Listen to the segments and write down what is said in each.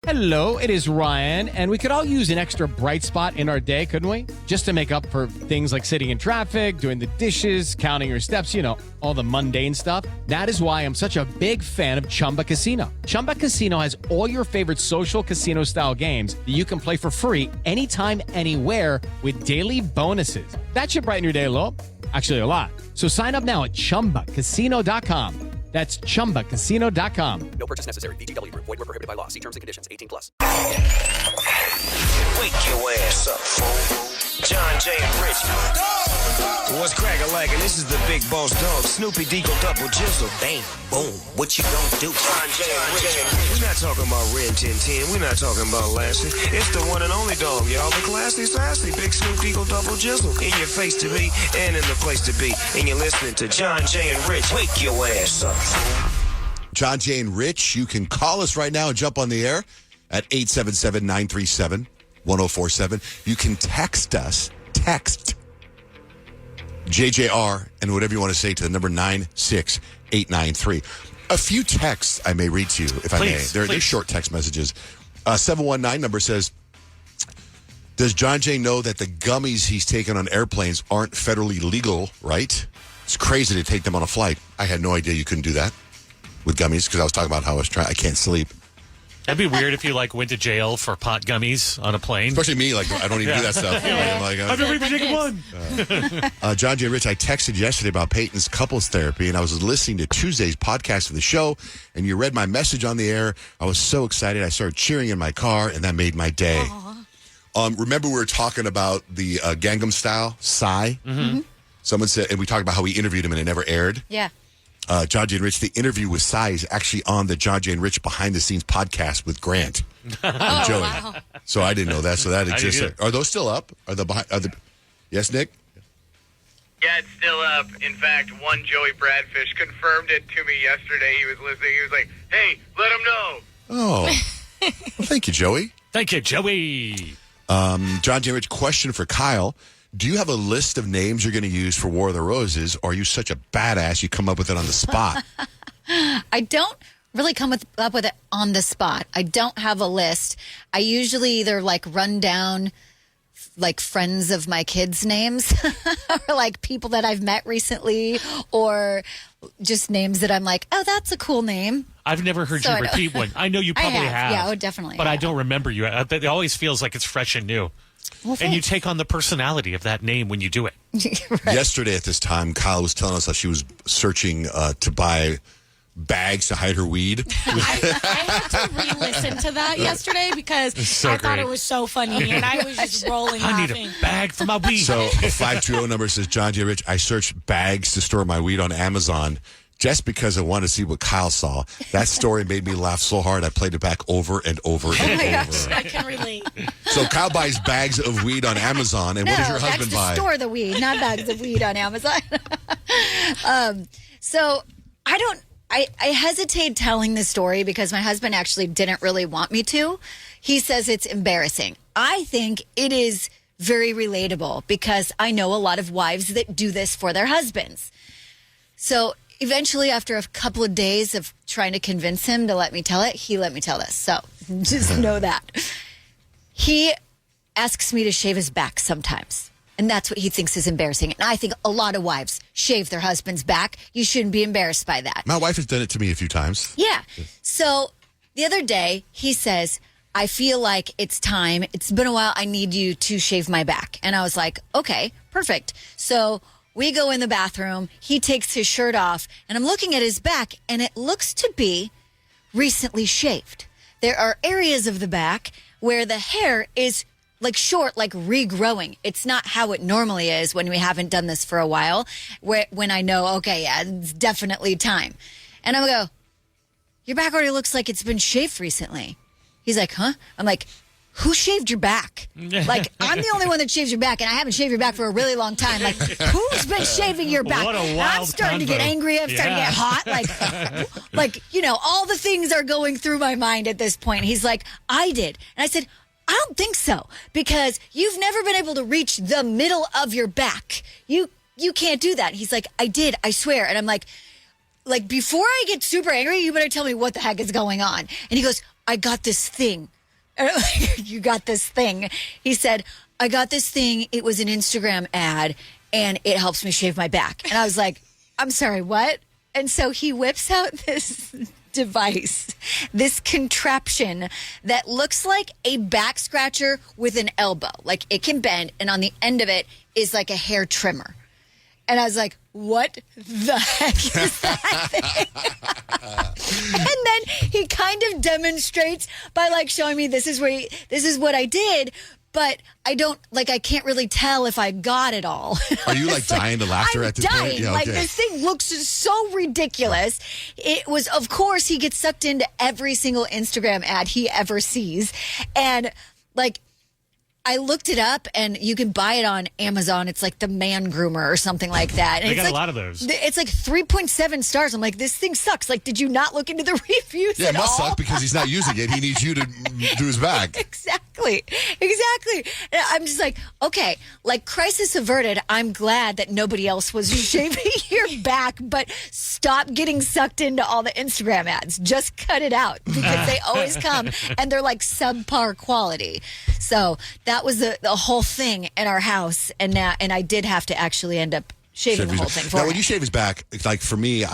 Hello, it is Ryan, and we could all use an extra bright spot in our day, couldn't we? Just to make up for things like sitting in traffic, doing the dishes, counting your steps, all the mundane stuff. That is why I'm such a big fan of Chumba Casino. Chumba Casino has all your favorite social casino-style games that you can play for free anytime, anywhere with daily bonuses. That should brighten your day a little. Actually, a lot. So sign up now at ChumbaCasino.com. That's ChumbaCasino.com. No purchase necessary. VGW Group. Void where prohibited by law. See terms and conditions. 18+. Wake your ass up, fool. John J. and Rich. What's crack-a-lackin'? This is the big boss dog. Snoopy Deagle Double Jizzle. Bang, boom. What you gonna do? John J. and Rich. We're not talking about Red 1010. We're not talking about Lassie. It's the one and only dog, y'all. The classy, sassy, big Snoop Deagle Double Jizzle. In your face to be and in the place to be. And you're listening to John J. and Rich. Wake your ass up, fool. John J. and Rich, you can call us right now and jump on the air at 877-937-1047. You can text us, JJR, and whatever you want to say to the number 96893. A few texts I may read to you, if I may. They're short text messages. 719 number says, does John J. know that the gummies he's taken on airplanes aren't federally legal, right? It's crazy to take them on a flight. I had no idea you couldn't do that with gummies because I was talking about how I can't sleep. That'd be weird if you went to jail for pot gummies on a plane. Especially me, I don't even do that stuff. I've never even taken one. John J. and Rich, I texted yesterday about Peyton's couples therapy, and I was listening to Tuesday's podcast of the show, and you read my message on the air. I was so excited. I started cheering in my car, and that made my day. Remember we were talking about the Gangnam Style, Psy? Mm-hmm. Someone said, and we talked about how we interviewed him and it never aired. Yeah. John J. and Rich, the interview with Psy is actually on the John J. and Rich behind-the-scenes podcast with Grant and Joey. Wow. So I didn't know that. So that exists. Are those still up? Yes, Nick? Yeah, it's still up. In fact, one Joey Bradfish confirmed it to me yesterday. He was listening. He was like, hey, let him know. Oh. Well, thank you, Joey. Thank you, Joey. John J. and Rich, question for Kyle. Do you have a list of names you're going to use for War of the Roses, or are you such a badass you come up with it on the spot? I don't really come up with it on the spot. I don't have a list. I usually either run down friends of my kids' names or people that I've met recently or just names that I'm like, oh, that's a cool name. I've never heard you repeat one. I know you probably have. Yeah, definitely. But I don't remember you. It always feels like it's fresh and new. Well, and you take on the personality of that name when you do it. Right. Yesterday at this time, Kyle was telling us how she was searching to buy bags to hide her weed. I had to re-listen to that yesterday because thought it was so funny, and I was just rolling laughing. I need a bag for my weed. So a 520 number says, John J. Rich, I searched bags to store my weed on Amazon just because I wanted to see what Kyle saw. That story made me laugh so hard, I played it back over and over and over. Gosh, I can relate. So Kyle buys bags of weed on Amazon, and what does your husband buy? Store the weed, not bags of weed on Amazon. So I hesitate telling the story because my husband actually didn't really want me to. He says it's embarrassing. I think it is very relatable because I know a lot of wives that do this for their husbands. So eventually, after a couple of days of trying to convince him to let me tell it, he let me tell this. So just know that. He asks me to shave his back sometimes. And that's what he thinks is embarrassing. And I think a lot of wives shave their husband's back. You shouldn't be embarrassed by that. My wife has done it to me a few times. Yeah. So the other day, he says, I feel like it's time. It's been a while. I need you to shave my back. And I was like, okay, perfect. So we go in the bathroom. He takes his shirt off. And I'm looking at his back. And it looks to be recently shaved. There are areas of the back where the hair is short, regrowing. It's not how it normally is when we haven't done this for a while, when I know, okay, yeah, it's definitely time. And I'm go, your back already looks like it's been shaved recently. He's like, huh? I'm like, who shaved your back? I'm the only one that shaves your back, and I haven't shaved your back for a really long time. Who's been shaving your back? What a wild I'm starting to get angry. I'm starting to get hot. All the things are going through my mind at this point. He's like, I did. And I said, I don't think so, because you've never been able to reach the middle of your back. You can't do that. He's like, I did, I swear. And I'm like, before I get super angry, you better tell me what the heck is going on. And he goes, I got this thing. You got this thing. He said, I got this thing. It was an Instagram ad, and it helps me shave my back. And I was like, I'm sorry, what? And so he whips out this device, this contraption that looks like a back scratcher with an elbow. Like it can bend, and on the end of it is like a hair trimmer. And I was like, what the heck is that thing? And then he kind of demonstrates by like showing me this is what I did. But I can't really tell if I got it all. Are you like dying to laughter at this point? I'm dying. Yeah, Like okay. this thing looks so ridiculous. It was, of course, he gets sucked into every single Instagram ad he ever sees. And like, I looked it up, and you can buy it on Amazon. It's like the Man Groomer or something like that. And They it's got like, a lot of those. It's like 3.7 stars. I'm like, this thing sucks. Like, did you not look into the reviews Yeah, it at must all? suck because he's not using it. He needs you to do his back. Exactly. And I'm just like, okay, like crisis averted. I'm glad that nobody else was shaving your back, but stop getting sucked into all the Instagram ads. Just cut it out because they always come and they're like subpar quality. So that was the whole thing in our house, and I did have to actually end up shaving the whole thing for now, him. when you shave his back, it's like for me,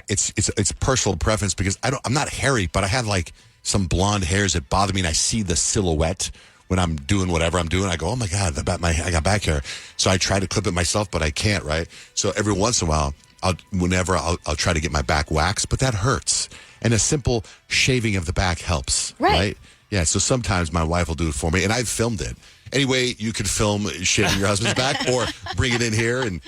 it's personal preference because I'm not hairy, but I have like some blonde hairs that bother me, and I see the silhouette when I'm doing whatever I'm doing. I go, oh my god, I got back hair, so I try to clip it myself, but I can't. Right, so every once in a while, I'll try to get my back waxed, but that hurts, and a simple shaving of the back helps. Right? Yeah. So sometimes my wife will do it for me, and I've filmed it. Anyway, you could film shaving your husband's back, or bring it in here and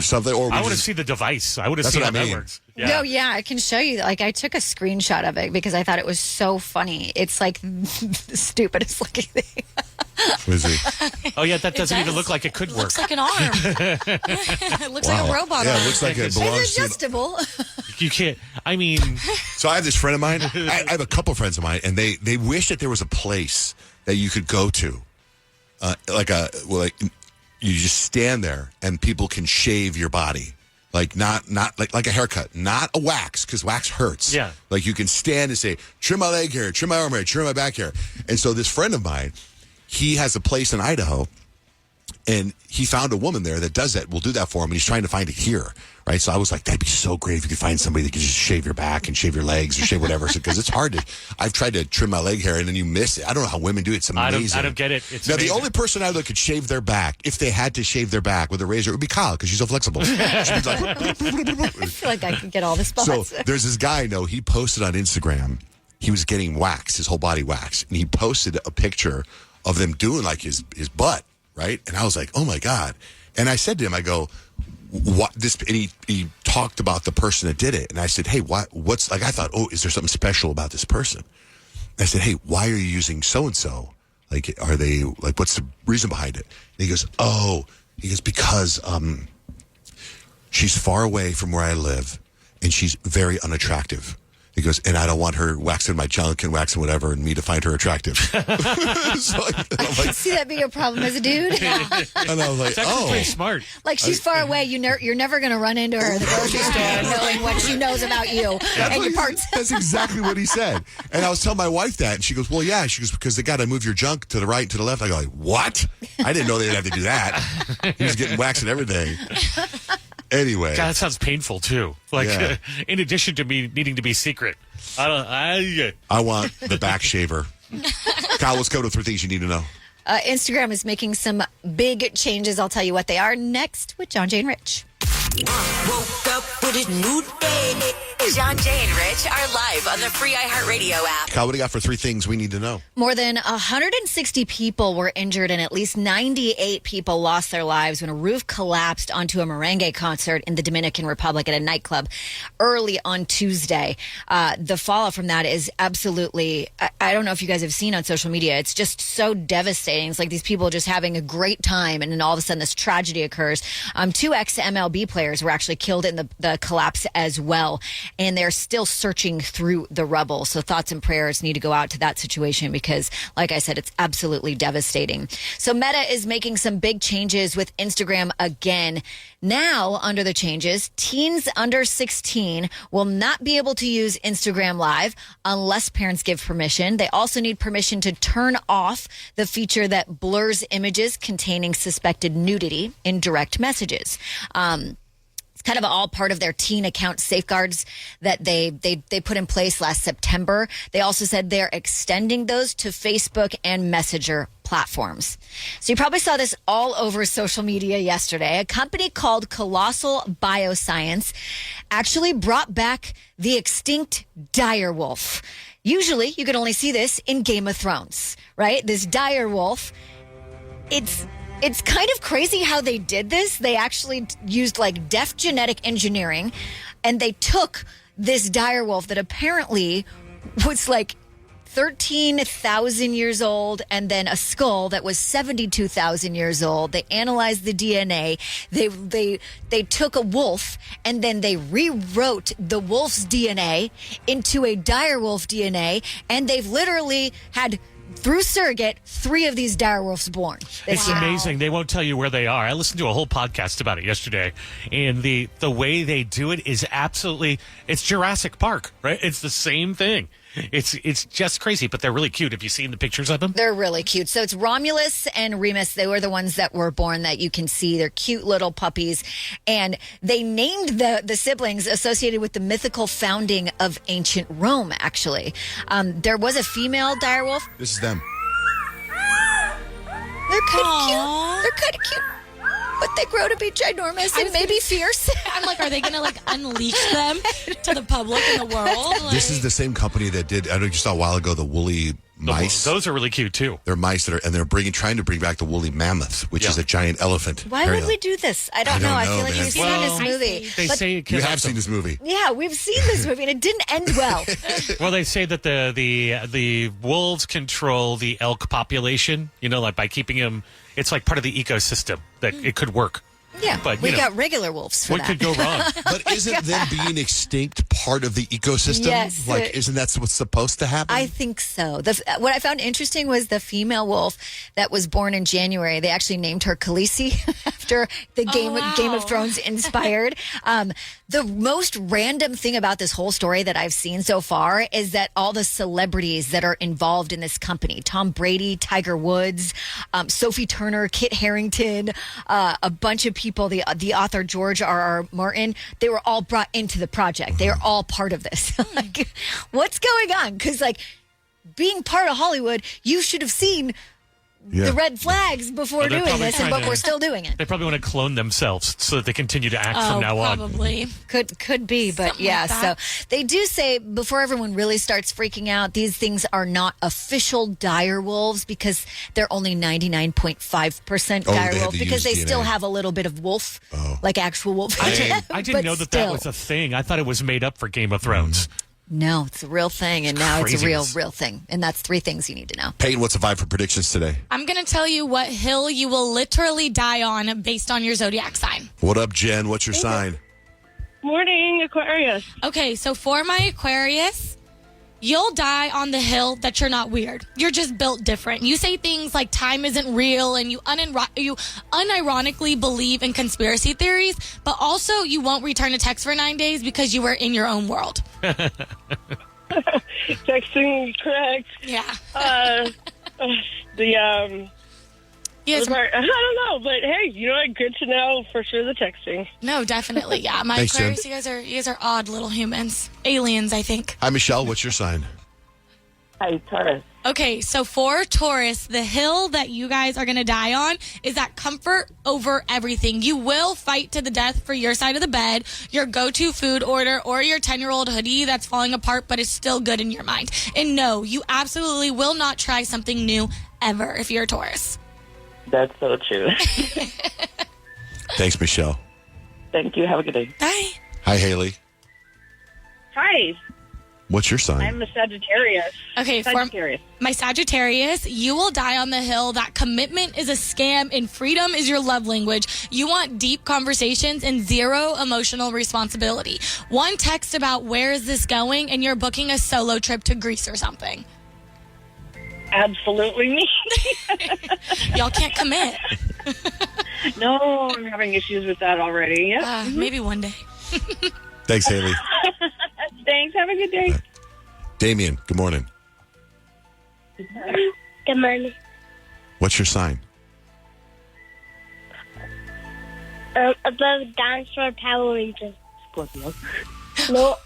something. Or I want to see the device. I want to see how that works. Yeah. No, yeah, I can show you. Like, I took a screenshot of it because I thought it was so funny. It's like the stupidest looking thing. Is it? Oh, yeah, that doesn't even does. look like it could It work. looks like an arm. It looks like a robot Yeah, arm. it looks like it It's belongs to. adjustable. You can't. I mean, So I have this friend of mine. I have a couple friends of mine, and they wish that there was a place that you could go to, you just stand there and people can shave your body, like not like a haircut, not a wax, because wax hurts. Yeah. Like you can stand and say, trim my leg hair, trim my arm hair, trim my back hair. And so this friend of mine, he has a place in Idaho. And he found a woman there that does that. Will do that for him. And he's trying to find it here, right? So I was like, that'd be so great if you could find somebody that could just shave your back and shave your legs or shave whatever. Because it's hard to. I've tried to trim my leg hair and then you miss it. I don't know how women do it. It's amazing. I don't get it. It's now amazing. the only person I know that could shave their back, if they had to shave their back with a razor, it would be Kyle because she's so flexible. She'd be like, I feel like I could get all the spots. so there's this guy I know. He posted on Instagram. He was getting waxed, his whole body waxed, and he posted a picture of them doing like his butt. Right. And I was like, oh, my God. And I said to him, I go, what this? And he talked about the person that did it. And I said, hey, what's like? I thought, oh, is there something special about this person? And I said, hey, why are you using so-and-so? Like, are they like, what's the reason behind it? And he goes, because she's far away from where I live and she's very unattractive. He goes, and I don't want her waxing my junk and waxing whatever and me to find her attractive. So I'm like, See that being a problem as a dude? and I was like, It's actually pretty smart. Like, she's far away. You're never going to run into her at the grocery store knowing what she knows about you and your parts. That's exactly what he said. And I was telling my wife that, and she goes, well, yeah. She goes, because they got to move your junk to the right and to the left. I go, like, what? I didn't know they'd have to do that. He was getting waxed and everything. Anyway. God, that sounds painful, too. Like, Yeah. in addition to me needing to be secret. I want the back shaver. Kyle, let's go to 3 things you need to know. Instagram is making some big changes. I'll tell you what they are next with John, Jay, and Rich. Woke up with a new day. John, Jay, and Rich are live on the free iHeartRadio app. Kyle, what do you got for 3 things we need to know? More than 160 people were injured and at least 98 people lost their lives when a roof collapsed onto a merengue concert in the Dominican Republic at a nightclub early on Tuesday. The fallout from that is absolutely, I don't know if you guys have seen on social media, it's just so devastating. It's like these people just having a great time and then all of a sudden this tragedy occurs. 2 ex-MLB players were actually killed in the collapse as well. and they're still searching through the rubble. So thoughts and prayers need to go out to that situation because, like I said, it's absolutely devastating. So Meta is making some big changes with Instagram again. Now, under the changes, teens under 16 will not be able to use Instagram Live unless parents give permission. They also need permission to turn off the feature that blurs images containing suspected nudity in direct messages. It's kind of all part of their teen account safeguards that they put in place last September. They also said they're extending those to Facebook and Messenger platforms. So you probably saw this all over social media yesterday. A company called Colossal Bioscience actually brought back the extinct dire wolf. Usually you could only see this in Game of Thrones, right? This dire wolf. It's kind of crazy how they did this. They actually used like deft genetic engineering, and they took this dire wolf that apparently was like 13,000 years old and then a skull that was 72,000 years old. They analyzed the DNA. They took a wolf and then they rewrote the wolf's DNA into a dire wolf DNA, and they've literally had, through surrogate, 3 of these dire wolves born. It's amazing. They won't tell you where they are. I listened to a whole podcast about it yesterday, and the way they do it is absolutely, it's Jurassic Park, right? It's the same thing. It's just crazy, but they're really cute. Have you seen the pictures of them? They're really cute. So it's Romulus and Remus. They were the ones that were born that you can see. They're cute little puppies. And they named the siblings associated with the mythical founding of ancient Rome, actually. There was a female direwolf. This is them. They're kind of cute. They're kind of cute. But they grow to be ginormous and maybe fierce. I'm like, are they going to like unleash them to the public and the world? Like, This is the same company that did, I know you saw a while ago, the woolly mice. Those are really cute too. They're mice they're trying to bring back the woolly mammoth, which is a giant elephant. Why would we do this? I don't know. I feel like man. we've seen this movie. They say it You have seen this movie. Yeah, we've seen this movie, and it didn't end well. Well, they say that the wolves control the elk population. You know, like by keeping them, it's like part of the ecosystem that it could work. Yeah, but we got regular wolves for what that. could go wrong? But isn't them being extinct part of the ecosystem? Yes. Like, isn't that what's supposed to happen? I think so. What I found interesting was the female wolf that was born in January. They actually named her Khaleesi after the Game of Thrones inspired. The most random thing about this whole story that I've seen so far is that all the celebrities that are involved in this company, Tom Brady, Tiger Woods, Sophie Turner, Kit Harington, a bunch of people, the author George R.R. Martin, they were all brought into the project. They are all part of this. Like, what's going on? Because, like, being part of Hollywood, you should have seen the red flags before doing this, but we're still doing it. They probably want to clone themselves so that they continue to act from now on. Probably. Could be, but Something yeah. like that. So they do say, before everyone really starts freaking out, these things are not official dire wolves because they're only 99.5% dire wolf because they still have a little bit of wolf, like actual wolf. I didn't know that was a thing. I thought it was made up for Game of Thrones. No, it's a real thing, and now it's a craziness. real thing. And that's 3 things you need to know. Peyton, what's the vibe for predictions today? I'm going to tell you what hill you will literally die on based on your zodiac sign. What up, Jen? What's your sign? Morning, Aquarius. Okay, so for my Aquarius, you'll die on the hill that you're not weird. You're just built different. You say things like time isn't real, and you unironically believe in conspiracy theories, but also you won't return a text for 9 days because you were in your own world. Texting, correct. Yeah. Yes. I don't know, but hey, you know what? Good to know for sure the texting. No, definitely. Yeah, my Thanks, Jen. Aquarius, you guys are odd little humans. Aliens, I think. Hi, Michelle. What's your sign? Hi, Taurus. Okay, so for Taurus, the hill that you guys are going to die on is that comfort over everything. You will fight to the death for your side of the bed, your go-to food order, or your 10-year-old hoodie that's falling apart but is still good in your mind. And no, you absolutely will not try something new ever if you're a Taurus. That's so true. Thanks, Michelle. Thank you. Have a good day. Bye. Hi, Haley. Hi. What's your sign? I'm a Sagittarius. Okay, Sagittarius. for my Sagittarius, you will die on the hill that commitment is a scam and freedom is your love language. You want deep conversations and zero emotional responsibility. One text about where is this going and you're booking a solo trip to Greece or something. Absolutely me. Y'all can't commit. No, I'm having issues with that already. Yeah. Maybe one day. Thanks, Haley. Thanks. Have a good day. Damien, good morning. Good morning. What's your sign? Above dinosaur Power Rangers. Scorpio. No.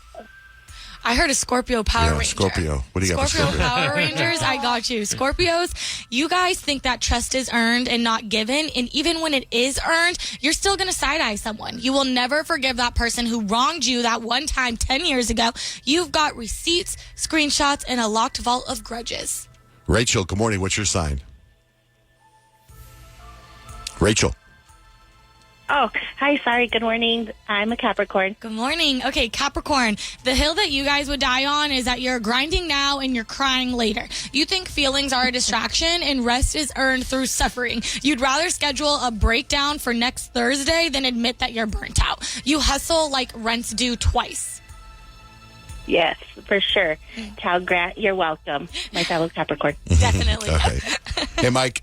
I heard a Scorpio Power Ranger. Scorpio. What do you got for Scorpio Scorpio? Power Rangers, I got you. Scorpios, you guys think that trust is earned and not given. And even when it is earned, you're still going to side-eye someone. You will never forgive that person who wronged you that one time 10 years ago. You've got receipts, screenshots, and a locked vault of grudges. Rachel, good morning. What's your sign? Rachel. Oh, hi. Sorry. Good morning. I'm a Capricorn. Good morning. Okay, Capricorn, the hill that you guys would die on is that you're grinding now and you're crying later. You think feelings are a distraction and rest is earned through suffering. You'd rather schedule a breakdown for next Thursday than admit that you're burnt out. You hustle like rent's due twice. Yes, for sure. Cal Grant, you're welcome. My fellow Capricorn. Definitely. All right. Hey, Mike.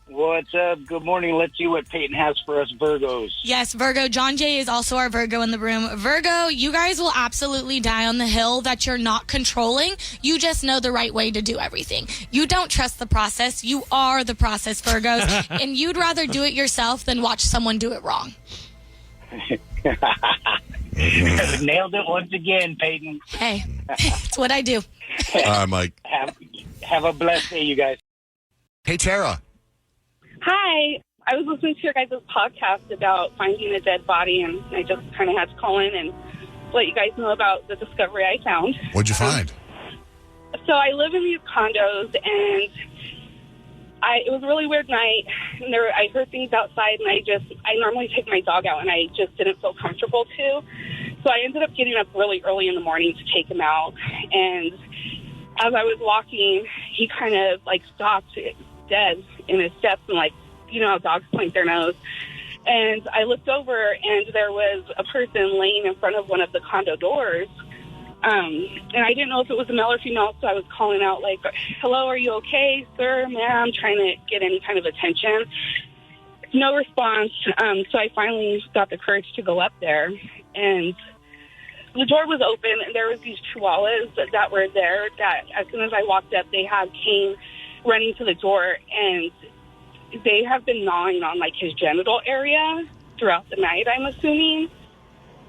What's up? Good morning. Let's see what Peyton has for us Virgos. Yes, Virgo. John Jay is also our Virgo in the room. Virgo, you guys will absolutely die on the hill that you're not controlling. You just know the right way to do everything. You don't trust the process. You are the process, Virgos. And you'd rather do it yourself than watch someone do it wrong. Nailed it once again, Peyton. Hey, it's what I do. Mike. Have a blessed day, you guys. Hey, Tara. Hi. I was listening to your guys' podcast about finding a dead body, and I just kind of had to call in and let you guys know about the discovery I found. What'd you find? So I live in these condos, and it was a really weird night. And I heard things outside, and I normally take my dog out, and I just didn't feel comfortable to. So I ended up getting up really early in the morning to take him out. And as I was walking, he kind of stopped dead in his steps, and how dogs point their nose. And I looked over, and there was a person laying in front of one of the condo doors. And I didn't know if it was a male or female, so I was calling out hello, are you okay, sir, ma'am, trying to get any kind of attention. No response. So I finally got the courage to go up there, and the door was open, and there was these chihuahuas that were there that as soon as I walked up, they came running to the door, and they have been gnawing on his genital area throughout the night, I'm assuming.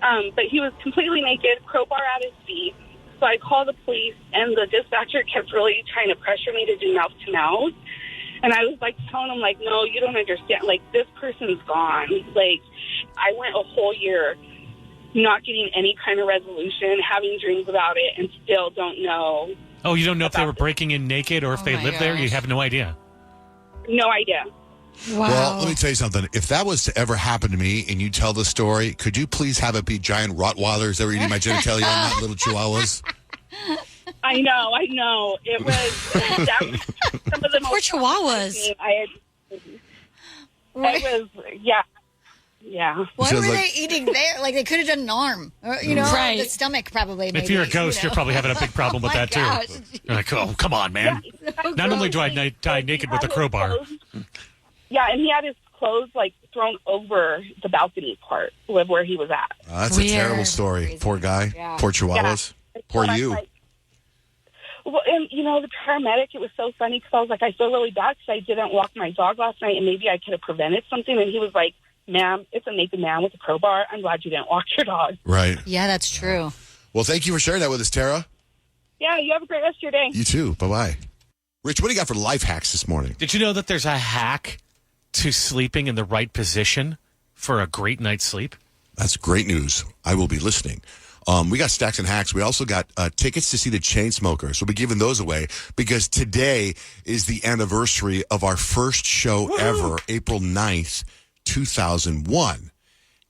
But he was completely naked, crowbar at his feet. So I called the police, and the dispatcher kept really trying to pressure me to do mouth to mouth. And I was telling him no, you don't understand. This person's gone. I went a whole year not getting any kind of resolution, having dreams about it, and still don't know. Oh, you don't know if they were breaking in naked or if they lived there? You have no idea? No idea. Wow. Well, let me tell you something. If that was to ever happen to me and you tell the story, could you please have it be giant Rottweilers that were eating my genitalia and not little chihuahuas? I know. It was some of the Poor most chihuahuas. I had. It was, yeah. Yeah. What were they eating there? They could have done an arm. Or, Right. the stomach probably. Maybe, If you're a ghost, you're probably having a big problem with that, gosh. too. You're oh, come on, man. Not only do I die naked with a crowbar. Yeah, and he had his clothes, thrown over the balcony part of where he was at. That's a terrible story. Crazy. Poor guy. Yeah. Poor chihuahuas. Yeah. Poor So I you. was well, and, the paramedic, it was so funny because I was I feel really bad because I didn't walk my dog last night, and maybe I could have prevented something. And he was like, ma'am, it's a naked man with a crowbar. I'm glad you didn't walk your dog. Right. Yeah, that's true. Well, thank you for sharing that with us, Tara. Yeah, you have a great rest of your day. You too. Bye-bye. Rich, what do you got for life hacks this morning? Did you know that there's a hack to sleeping in the right position for a great night's sleep? That's great news. I will be listening. We got stacks and hacks. We also got tickets to see the Chainsmokers. We'll be giving those away because today is the anniversary of our first show ever, April 9th, 2001.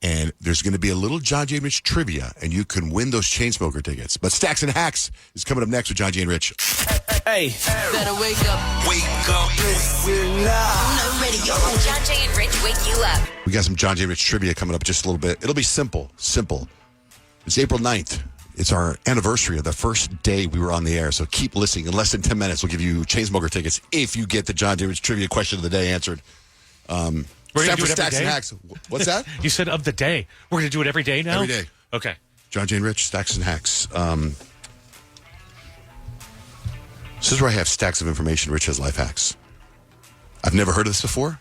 And there's going to be a little John Jay and Rich trivia, and you can win those Chainsmoker tickets. But Stacks and Hacks is coming up next with John Jay and Rich. Hey, better wake up. Wake up. We're live. Radio. John Jay and Rich wake you up. We got some John Jay and Rich trivia coming up just a little bit. It'll be simple. It's April 9th. It's our anniversary of the first day we were on the air, so keep listening. In less than 10 minutes, we'll give you Chainsmoker tickets if you get the John Jay and Rich trivia question of the day answered. We're going to do it Stacks every and day? Hacks. What's that? You said of the day. We're going to do it every day now? Every day. Okay. John Jay and Rich, Stacks and Hacks. This is where I have stacks of information. Rich has life hacks. I've never heard of this before,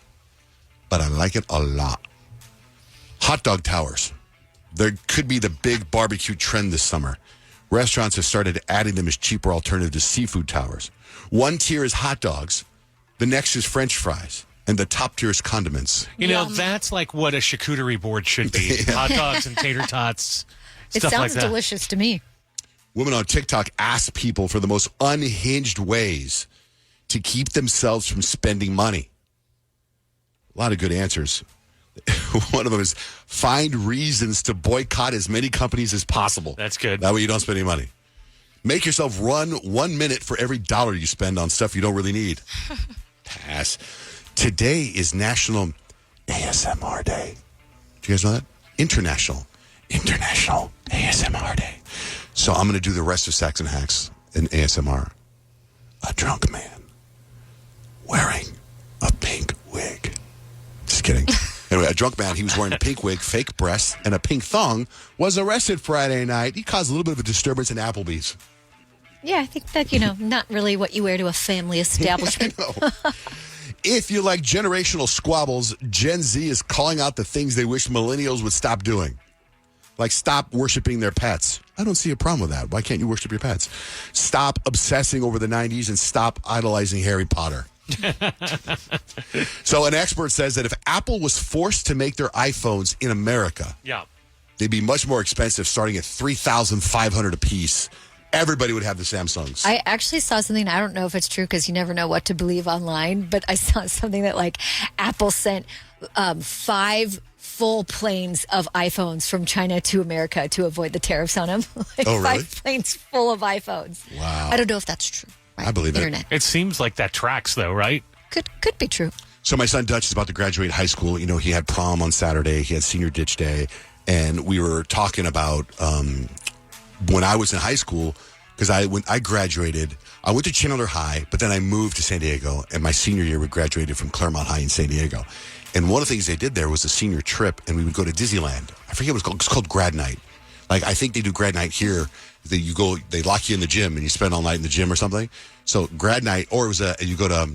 but I like it a lot. Hot dog towers. There could be the big barbecue trend this summer. Restaurants have started adding them as cheaper alternative to seafood towers. One tier is hot dogs. The next is French fries. And the top tier is condiments. You know, that's like what a charcuterie board should be. Hot dogs and tater tots, It stuff like sounds that. delicious to me. Women on TikTok ask people for the most unhinged ways to keep themselves from spending money. A lot of good answers. One of them is find reasons to boycott as many companies as possible. That's good. That way you don't spend any money. Make yourself run 1 minute for every dollar you spend on stuff you don't really need. Pass. Today is National ASMR Day. Do you guys know that? International ASMR Day. So I'm going to do the rest of Stacks and Hacks in ASMR. A drunk man wearing a pink wig. Just kidding. Anyway, a drunk man, he was wearing a pink wig, fake breasts, and a pink thong, was arrested Friday night. He caused a little bit of a disturbance in Applebee's. Yeah, I think that, not really what you wear to a family establishment. If you like generational squabbles, Gen Z is calling out the things they wish millennials would stop doing. Like stop worshiping their pets. I don't see a problem with that. Why can't you worship your pets? Stop obsessing over the 90s and stop idolizing Harry Potter. So an expert says that if Apple was forced to make their iPhones in America, they'd be much more expensive, starting at $3,500 a piece. Everybody would have the Samsungs. I actually saw something, I don't know if it's true because you never know what to believe online, but I saw something that like Apple sent 5 full planes of iPhones from China to America to avoid the tariffs on them. Oh, really? 5 planes full of iPhones. Wow. I don't know if that's true. Right? I believe Internet. It seems like that tracks, though, right? Could be true. So my son Dutch is about to graduate high school. You know, he had prom on Saturday. He had senior ditch day. And we were talking about when I was in high school, because when I graduated, I went to Chandler High, but then I moved to San Diego. And my senior year, we graduated from Claremont High in San Diego. And one of the things they did there was a senior trip, and we would go to Disneyland. I forget what it's called. It's called grad night. Like, I think they do grad night here. They lock you in the gym, and you spend all night in the gym or something. So grad night, or it was you go to,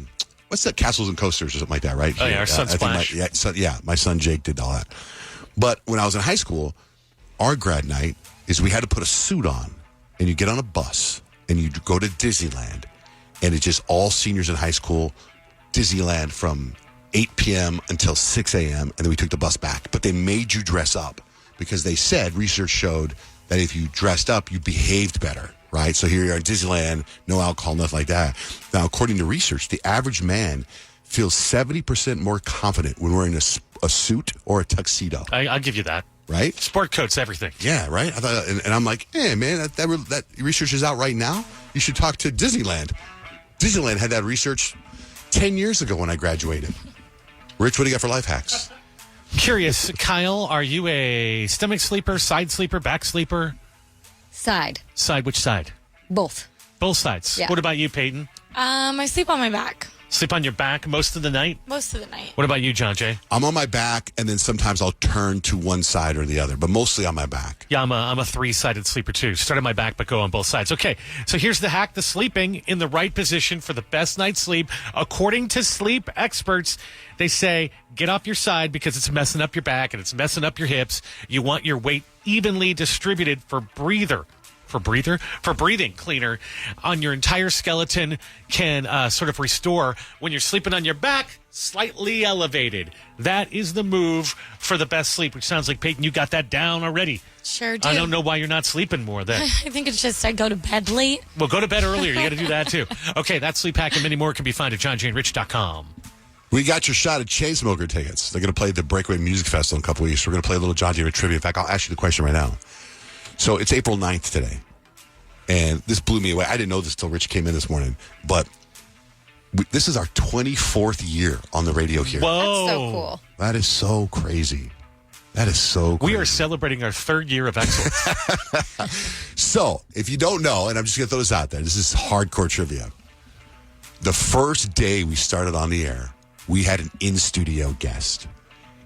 what's that, Castles and Coasters or something like that, right? Oh, yeah, our son Splash. My son Jake did all that. But when I was in high school, our grad night is we had to put a suit on, and you get on a bus, and you go to Disneyland, and it's just all seniors in high school, Disneyland from 8 p.m. until 6 a.m., and then we took the bus back. But they made you dress up because they said, research showed that if you dressed up, you behaved better, right? So here you are in Disneyland, no alcohol, nothing like that. Now, according to research, the average man feels 70% more confident when wearing a suit or a tuxedo. I'll give you that. Right? Sport coat's everything. Yeah, right? I thought, and I'm like, hey, man, that research is out right now. You should talk to Disneyland. Disneyland had that research 10 years ago when I graduated. Rich, what do you got for life hacks? Curious, Kyle, are you a stomach sleeper, side sleeper, back sleeper? Side. Side, which side? Both. Both sides. Yeah. What about you, Peyton? I sleep on my back Sleep on your back most of the night? most of the night. What about you, John Jay? I'm on my back, and then sometimes I'll turn to one side or the other, but mostly on my back. Yeah, I'm a 3-sided sleeper, too. Start on my back, but go on both sides. Okay, so here's the hack. The sleeping in the right position for the best night's sleep. According to sleep experts, they say get off your side because it's messing up your back and it's messing up your hips. You want your weight evenly distributed for breathing cleaner on your entire skeleton can sort of restore when you're sleeping on your back, slightly elevated. That is the move for the best sleep, which sounds like, Peyton, you got that down already. Sure do. I don't know why you're not sleeping more then. I think it's just I go to bed late. Well, go to bed earlier. You got to do that too. Okay, that sleep hack and many more can be found at johnjaneRich.com. We got your shot at Chainsmoker tickets. They're going to play at the Breakaway Music Festival in a couple weeks. We're going to play a little John Deere trivia. In fact, I'll ask you the question right now. So it's April 9th today. And this blew me away. I didn't know this till Rich came in this morning. But this is our 24th year on the radio here. Whoa. That's so cool. That is so crazy. That is so crazy. We are celebrating our 3rd year of excellence. So, if you don't know, and I'm just going to throw this out there, this is hardcore trivia. The first day we started on the air, we had an in-studio guest.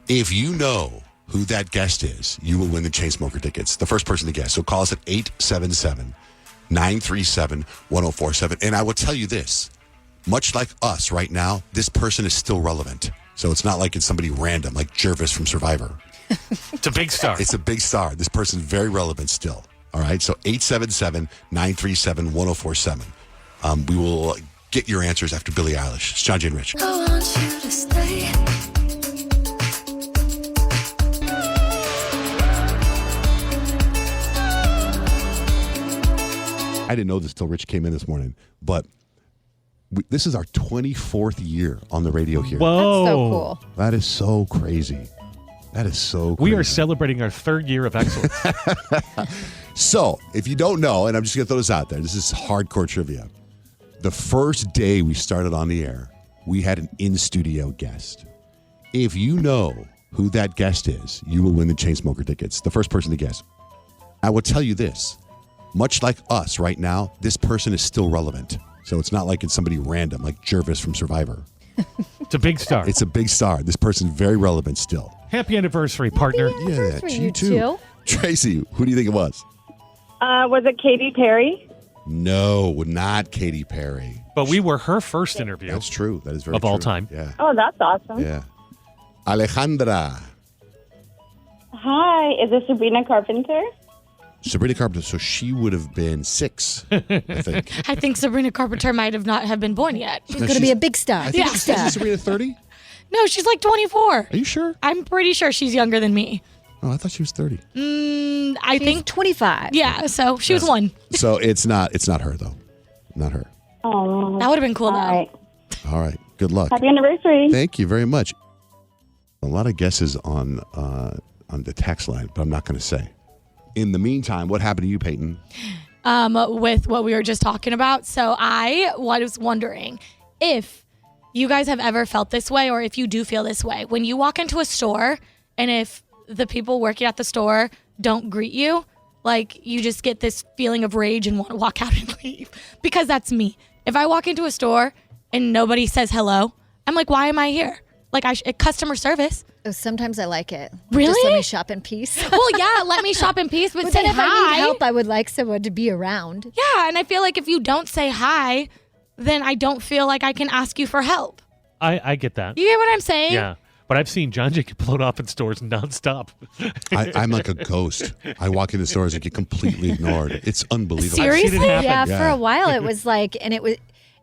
If you know who that guest is, you will win the Chainsmoker tickets. The first person to guess. So call us at 877-937-1047. And I will tell you this. Much like us right now, this person is still relevant. So it's not like it's somebody random, like Jervis from Survivor. It's a big star. It's a big star. This person's very relevant still. All right? So 877-937-1047. We will get your answers after Billie Eilish. It's John Jay and Rich. I want you to stay. I didn't know this till Rich came in this morning, but this is our 24th year on the radio here. Whoa. That's so cool. That is so crazy. That is so crazy. We are celebrating our 3rd year of excellence. So, if you don't know, and I'm just going to throw this out there, this is hardcore trivia. The first day we started on the air, we had an in-studio guest. If you know who that guest is, you will win the Chainsmoker tickets. The first person to guess. I will tell you this. Much like us right now, this person is still relevant. So it's not like it's somebody random, like Jervis from Survivor. It's a big star. It's a big star. This person's very relevant still. Happy anniversary, partner. Yeah, you too. Tracy, who do you think it was? Was it Katy Perry? No, not Katy Perry. But we were her first interview. That's true. That is very Of true. all time. Yeah. Oh, that's awesome. Yeah. Alejandra. Hi, is this Sabrina Carpenter? Sabrina Carpenter. So she would have been 6, I think. I think Sabrina Carpenter might have not been born yet. She's going to be a big star. I think Big star. is Sabrina 30? No, she's like 24. Are you sure? I'm pretty sure she's younger than me. Oh, I thought she was 30. I think 25. Yeah, so she was 1. So it's not her though. Not her. Oh, That would have been cool all though. right. All right. Good luck. Happy anniversary. Thank you very much. A lot of guesses on the text line, but I'm not going to say. In the meantime, what happened to you, Peyton? With what we were just talking about. So I was wondering if you guys have ever felt this way, or if you do feel this way when you walk into a store and if the people working at the store don't greet you, like you just get this feeling of rage and want to walk out and leave. Because that's me. If I walk into a store and nobody says hello, I'm like, why am I here? Like customer service. Oh, sometimes I like it. Really? Just let me shop in peace. Well, yeah, let me shop in peace, but say then if hi. I need help, I would like someone to be around. Yeah, and I feel like if you don't say hi, then I don't feel like I can ask you for help. I get that. You get what I'm saying? Yeah. But I've seen John Jay get blown off in stores nonstop. I'm like a ghost. I walk into stores and get completely ignored. It's unbelievable. Seriously? Yeah, Yeah. for a while it was like, and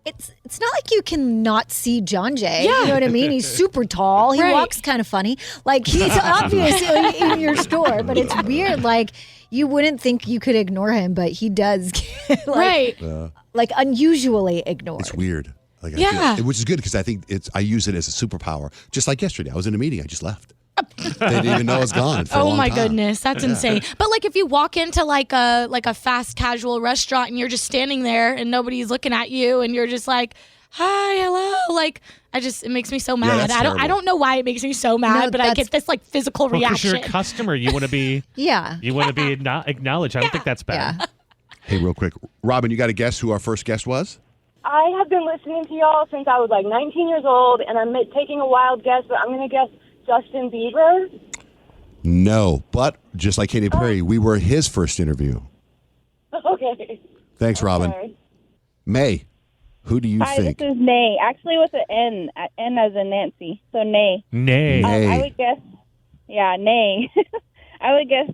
it's not like you can not see John Jay. Yeah. You know what I mean? He's super tall. He Right. walks kind of funny. Like he's obviously in your store, but it's weird. Like you wouldn't think you could ignore him, but he does. Get, like, Right. Like unusually ignored. It's weird. Like, Yeah. which is good because I think I use it as a superpower. Just like yesterday, I was in a meeting, I just left. They didn't even know I was gone for a Oh long my time. goodness, that's insane. But like if you walk into like a fast casual restaurant and you're just standing there and nobody's looking at you and you're just like, hi, hello, like it makes me so mad. that's I terrible. don't know why it makes me so mad, No, but I that's- get this like physical Because reaction. you're a customer, you want to be Yeah. acknowledged. I don't think that's bad. Yeah. Hey, real quick. Robin, you got to guess who our first guest was? I have been listening to y'all since I was like 19 years old, and I'm taking a wild guess, but I'm going to guess Justin Bieber. No, but just like Katy Perry, we were his first interview. Okay. Thanks, Robin. Okay. May, who do you Hi, think? this is Nay. Actually, with an N. N as in Nancy. So Nay. Nay. Nay. I would guess. Yeah, Nay. I would guess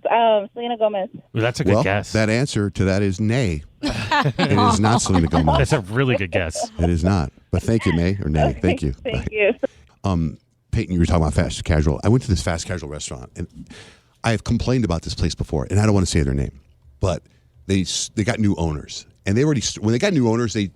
Selena Gomez. Ooh, that's a good Well, guess. that answer to that is nay. It is not Selena Gomez. That's a really good guess. It is not. But thank you, May, or nay. Thank you. Thank you. Peyton, you were talking about fast casual. I went to this fast casual restaurant, and I have complained about this place before, and I don't want to say their name, but they got new owners, and when they got new owners, they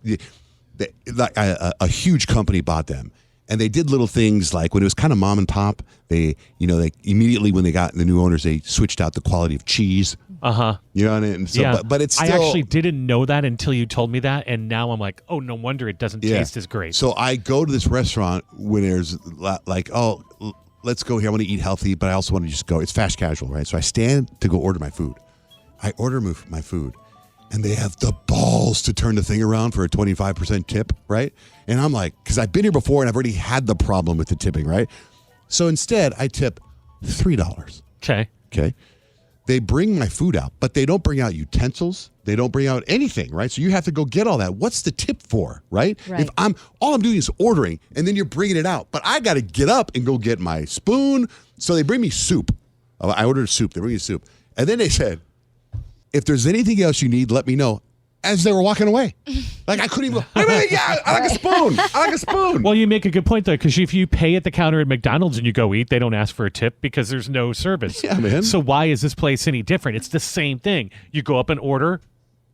like a huge company bought them, And they did little things like when it was kind of mom and pop, they immediately when they got the new owners, they switched out the quality of cheese. You know what I mean? So, but it's still, I actually didn't know that until you told me that, and now I'm like, oh, no wonder it doesn't taste as great. So I go to this restaurant when there's like, oh, let's go here. I want to eat healthy, but I also want to just go. It's fast casual, right? So I stand to go order my food. I order my food, and they have the balls to turn the thing around for a 25% tip, right? And I'm like, because I've been here before, and I've already had the problem with the tipping, right? So instead, I tip $3. Okay. They bring my food out, but they don't bring out utensils. They don't bring out anything, right? So you have to go get all that. What's the tip for, right? If all I'm doing is ordering, and then you're bringing it out, but I got to get up and go get my spoon. So they bring me soup. I ordered soup. They bring me soup, and then they said, if there's anything else you need, let me know. As they were walking away. Like, I couldn't even go, yeah, I like a spoon. I like a spoon. Well, you make a good point, though, because if you pay at the counter at McDonald's and you go eat, they don't ask for a tip because there's no service. Yeah, man. So why is this place any different? It's the same thing. You go up and order,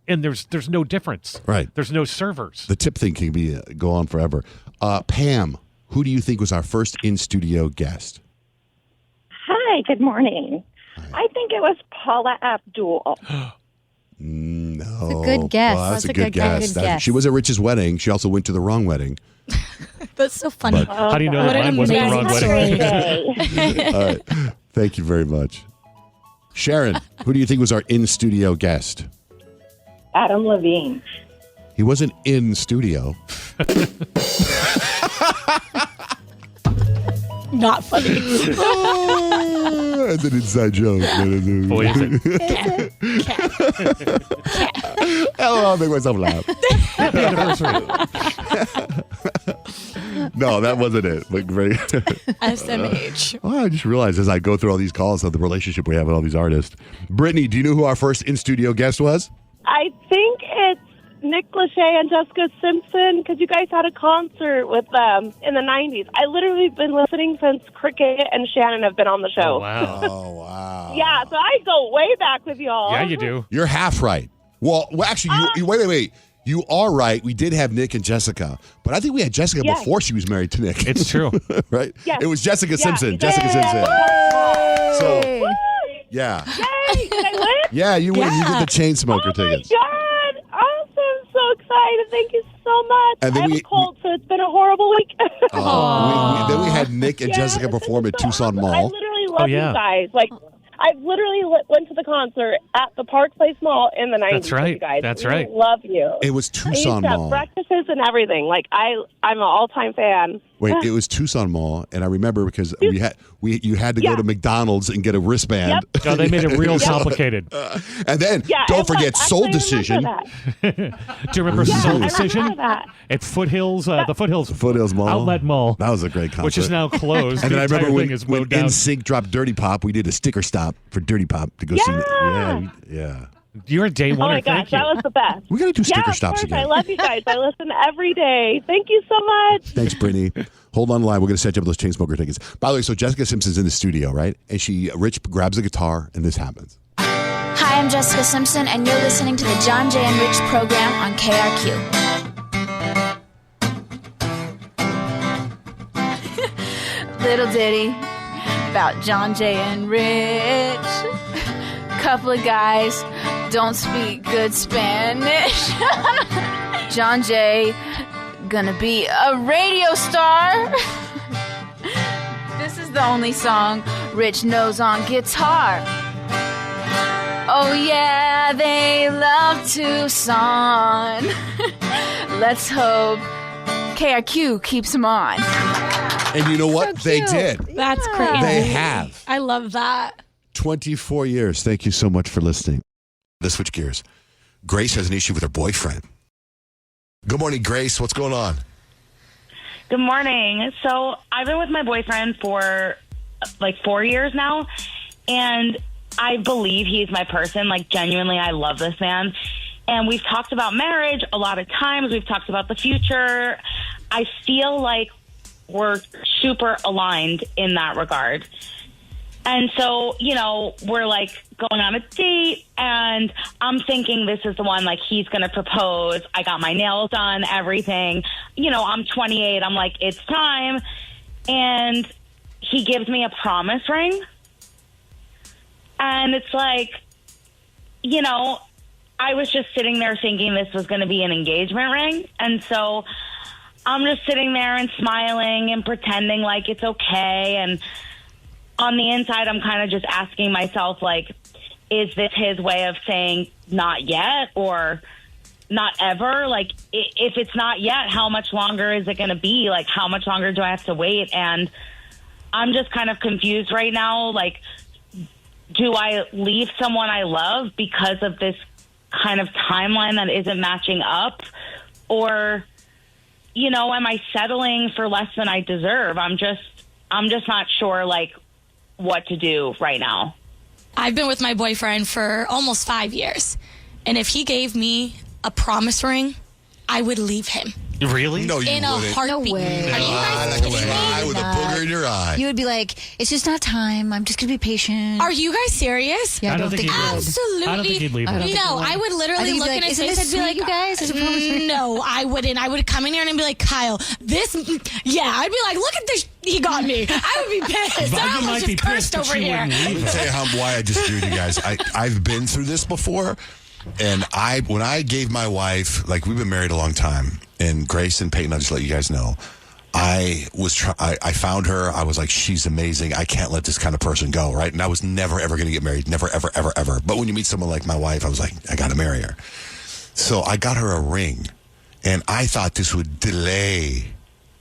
and there's no difference. Right. There's no servers. The tip thing can go on forever. Pam, who do you think was our first in-studio guest? Hi, good morning. I think it was Paula Abdul. No. That's a good guess. Well, that's a good guess. She was at Rich's wedding. She also went to the wrong wedding. That's so funny. How do you know that mine wasn't the wrong wedding? All right. Thank you very much. Sharon, who do you think was our in-studio guest? Adam Levine. He wasn't in studio. Not funny. That's an inside joke. Boy, is it. I'll make myself laugh. Happy anniversary. No, that wasn't it. Like, very SMH. Oh, I just realized as I go through all these calls of the relationship we have with all these artists. Brittany, do you know who our first in-studio guest was? I think it's Nick Lachey and Jessica Simpson, because you guys had a concert with them in the 90s. I literally been listening since Cricket and Shannon have been on the show. Oh, wow. Oh, wow. Yeah, so I go way back with y'all. Yeah, you do. You're half right. Well actually, wait. You are right. We did have Nick and Jessica, but I think we had Jessica before she was married to Nick. It's true. Right? Yes. It was Jessica Simpson. Yay. Jessica Simpson. So, yeah. Yay! Did I win? Yeah, you win. You get the Chainsmoker tickets. Oh, my God. Awesome. So excited. Thank you so much. And then I have a cold, so it's been a horrible week. Then we had Nick and Jessica perform at Tucson Mall. I literally love you guys. Like, I literally went to the concert at the Park Place Mall in the 90s. That's right. You guys. That's We right. love you. It was Tucson I used to Mall. have breakfasts and everything. Like, I'm an all-time fan. Wait, it was Tucson Mall, and I remember because you had to go to McDonald's and get a wristband. Yep. Oh, they made it real complicated. And then don't forget Soul Decision. Do you remember Soul Decision? At Foothills, the Foothills Mall, Outlet Mall. That was a great concert, which is now closed. And then I remember when mowed down. NSYNC dropped Dirty Pop, we did a sticker stop for Dirty Pop to go see it. Yeah. You're a day one. Oh my gosh, that was the best. We got to do sticker stops of course. again. I love you guys. I listen every day. Thank you so much. Thanks, Brittany. Hold on the line. We're going to set you up with those Chainsmoker tickets. By the way, so Jessica Simpson's in the studio, right? And Rich grabs a guitar, and this happens. Hi, I'm Jessica Simpson, and you're listening to the John Jay and Rich program on KRQ. Little ditty about John Jay and Rich. Couple of guys don't speak good Spanish. John Jay gonna be a radio star. This is the only song Rich knows on guitar. Oh yeah, they love Tucson. Let's hope KRQ keeps them on. And you know what? They did. That's crazy. They have. I love that. 24 years. Thank you so much for listening. Let's switch gears. Grace has an issue with her boyfriend. Good morning, Grace. What's going on? Good morning. So I've been with my boyfriend for like 4 years now, and I believe he's my person. Like, genuinely, I love this man. And we've talked about marriage a lot of times. We've talked about the future. I feel like we're super aligned in that regard. And so, you know, we're like going on a date, and I'm thinking this is the one, like, he's going to propose. I got my nails done, everything. You know, I'm 28. I'm like, it's time. And he gives me a promise ring. And it's like, you know, I was just sitting there thinking this was going to be an engagement ring. And so I'm just sitting there and smiling and pretending like it's okay. And on the inside, I'm kind of just asking myself, like, is this his way of saying not yet or not ever? Like, if it's not yet, how much longer is it going to be? Like, how much longer do I have to wait? And I'm just kind of confused right now. Like, do I leave someone I love because of this kind of timeline that isn't matching up? Or, you know, am I settling for less than I deserve? I'm just not sure, like, what to do right now. I've been with my boyfriend for almost 5 years. And if he gave me a promise ring, I would leave him. Really? No, you in wouldn't. a heartbeat. No way. Are you guys Like a kidding me? fly with a booger in your eye. You would be like, it's just not time. I'm just going to be patient. Are you guys serious? Yeah, I don't think he'd you would. Absolutely. I don't think he'd leave him. No, I would literally look in his face and be like, you guys? Is a promise ring? no, I wouldn't. I would come in here and be like, Kyle, this, yeah, I'd be like, look at this, he got me. I would be pissed. But I you almost might just be pissed cursed that over you here. wouldn't leave Let me him. tell you why I disagree with you guys. I've been through this before, and when I gave my wife, like, we've been married a long time, and Grace and Peyton, I'll just let you guys know, I found her. I was like, she's amazing. I can't let this kind of person go, right? And I was never, ever going to get married. Never, ever, ever, ever. But when you meet someone like my wife, I was like, I got to marry her. So I got her a ring, and I thought this would delay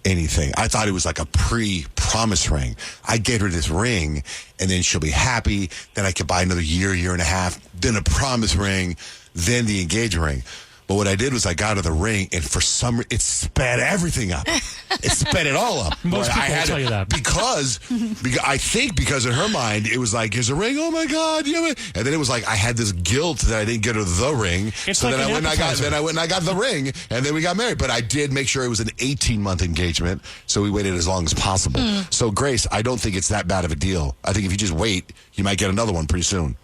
anything. I thought it was like a pre-promise ring. I get her this ring, and then she'll be happy. Then I could buy another year and a half, then a promise ring, then the engagement ring. But what I did was I got her the ring, and for some reason, it sped everything up. It sped it all up. Most people I had will tell you that. because I think because in her mind, it was like, here's a ring. Oh my God. And then it was like, I had this guilt that I didn't get her the ring. It's so like then I an went appetizer. and I got the ring, and then we got married. But I did make sure it was an 18-month engagement, so we waited as long as possible. So, Grace, I don't think it's that bad of a deal. I think if you just wait, you might get another one pretty soon.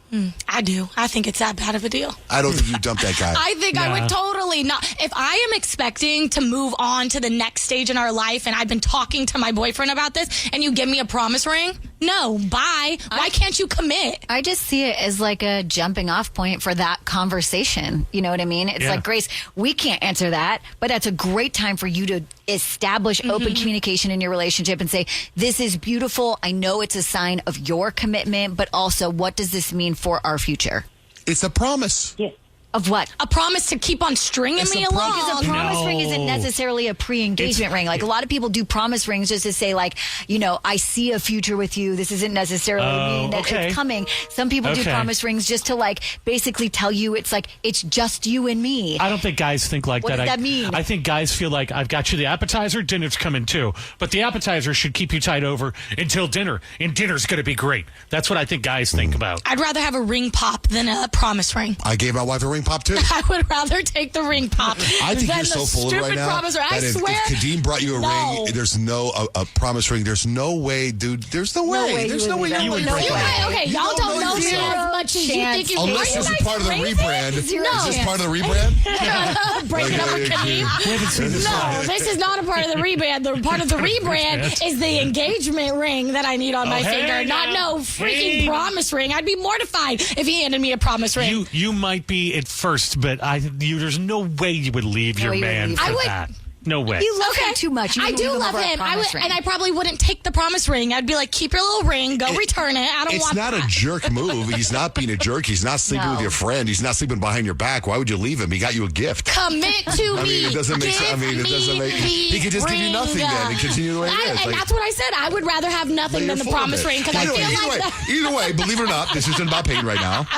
I do. I think it's that bad of a deal. I don't think you dump that guy. I think I would totally not. If I am expecting to move on to the next stage in our life and I've been talking to my boyfriend about this and you give me a promise ring, no, bye. Why can't you commit? I just see it as like a jumping off point for that conversation. You know what I mean? It's like, Grace, we can't answer that, but that's a great time for you to establish open communication in your relationship and say, this is beautiful. I know it's a sign of your commitment, but also what does this mean for our future? It's a promise. Yeah. Of what? A promise to keep on stringing me along. Because a promise ring isn't necessarily a pre-engagement ring. Like, a lot of people do promise rings just to say, like, you know, I see a future with you. This isn't necessarily mean that it's coming. Some people do promise rings just to, like, basically tell you it's like, it's just you and me. I don't think guys think like What that. does that mean? I think guys feel like, I've got you the appetizer, dinner's coming too. But the appetizer should keep you tied over until dinner, and dinner's going to be great. That's what I think guys think about. I'd rather have a ring pop than a promise ring. I gave my wife a ring pop, too. I would rather take the ring pop I think than you're so the full of it stupid right now. promise ring. I that swear. If Kadeem brought you a ring, there's no a promise ring. There's no way, dude. There's no way. There's no way you would break that. Okay, y'all don't know me as much as you think you do. Unless this is part of the rebrand. Is No. this part of the rebrand? Break it up for Kadeem. No, this is not a part of the rebrand. The part of the rebrand is the engagement ring that I need on my finger, not no freaking promise ring. I'd be mortified if he handed me a promise ring. You might be at first, but there's no way you would leave your man for that. No way. You love him too much. You I do love him. And I probably wouldn't take the promise ring. I'd be like, keep your little ring, go return it. I don't want that. It's not a jerk move. He's not being a jerk. He's not sleeping with your friend. He's not sleeping behind your back. Why would you leave him? He got you a gift. Commit to I mean, it doesn't make sense. He could just give you nothing then and continue the way it is. And that's what I said. I would rather have nothing than the promise ring because I feel like that. Either way, believe it or not, this isn't about Peyton right now.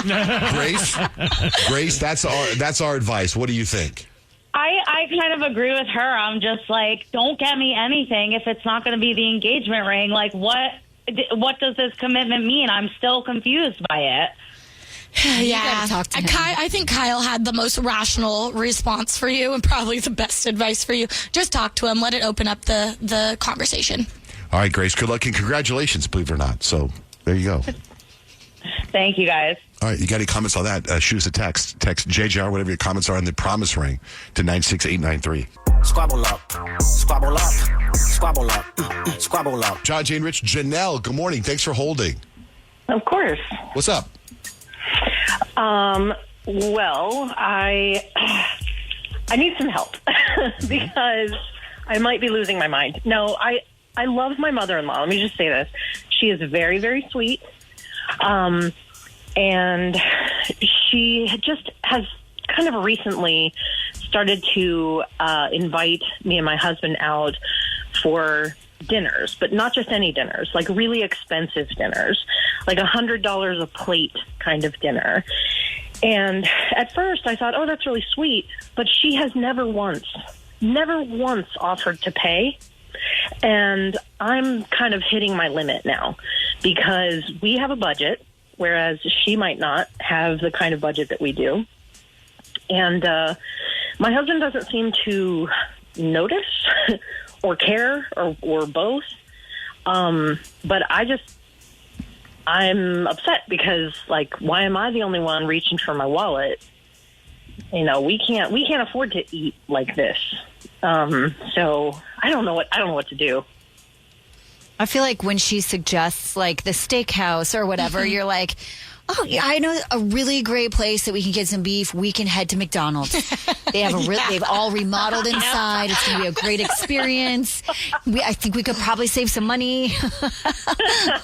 Grace, that's our advice. What do you think? I kind of agree with her. I'm just like, don't get me anything if it's not going to be the engagement ring. Like, what does this commitment mean? I'm still confused by it. Yeah, talk to him. I think Kyle had the most rational response for you and probably the best advice for you. Just talk to him. Let it open up the conversation. All right, Grace, good luck and congratulations, believe it or not. So There you go. Thank you, guys. All right, you got any comments on that? Shoot us a text. Text JJR, whatever your comments are on the promise ring to 96893. Squabble up, squabble up, squabble up, squabble up. John, Jane, Rich, Janelle, good morning. Thanks for holding. Of course. What's up? Well, I need some help because I might be losing my mind. No, I love my mother-in-law. Let me just say this. She is very, very sweet. And she just has kind of recently started to invite me and my husband out for dinners, but not just any dinners, like really expensive dinners, like $100 a plate kind of dinner. And at first I thought, oh, that's really sweet, but she has never once offered to pay. And I'm kind of hitting my limit now because we have a budget, whereas she might not have the kind of budget that we do. And my husband doesn't seem to notice or care or both. But I'm upset because, like, why am I the only one reaching for my wallet? You know, we can't afford to eat like this. So I don't know what to do. I feel like when she suggests like the steakhouse or whatever, you're like, oh, yeah, I know a really great place that we can get some beef. We can head to McDonald's. They have they've all remodeled inside. It's going to be a great experience. I think we could probably save some money.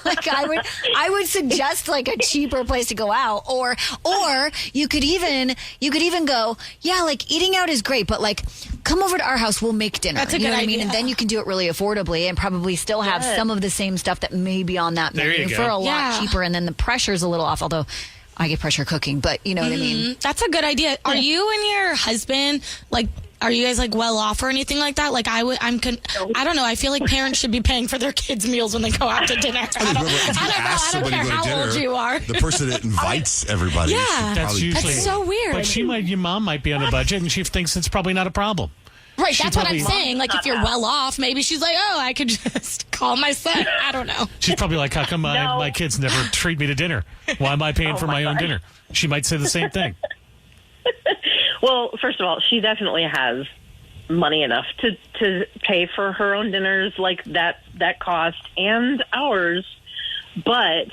Like I would suggest like a cheaper place to go out, or you could even go, yeah, like eating out is great, but like come over to our house. We'll make dinner. That's a you know good what idea. I mean? And then you can do it really affordably and probably still have some of the same stuff that may be on that menu for a lot cheaper. And then the pressure's a little off. Although I get pressure cooking, but you know what I mean? That's a good idea. Are you and your husband, like, are you guys like well off or anything like that? Like I don't know. I feel like parents should be paying for their kids' meals when they go out to dinner. I don't care how old you are. The person that invites everybody. Yeah. That's so weird. But your mom might be on a budget and she thinks it's probably not a problem. Right, that's what I'm saying. Like, if you're well off, maybe she's like, oh, I could just call my son. I don't know. She's probably like, how come my kids never treat me to dinner? Why am I paying for my own dinner? She might say the same thing. Well, first of all, she definitely has money enough to pay for her own dinners like that cost and ours. But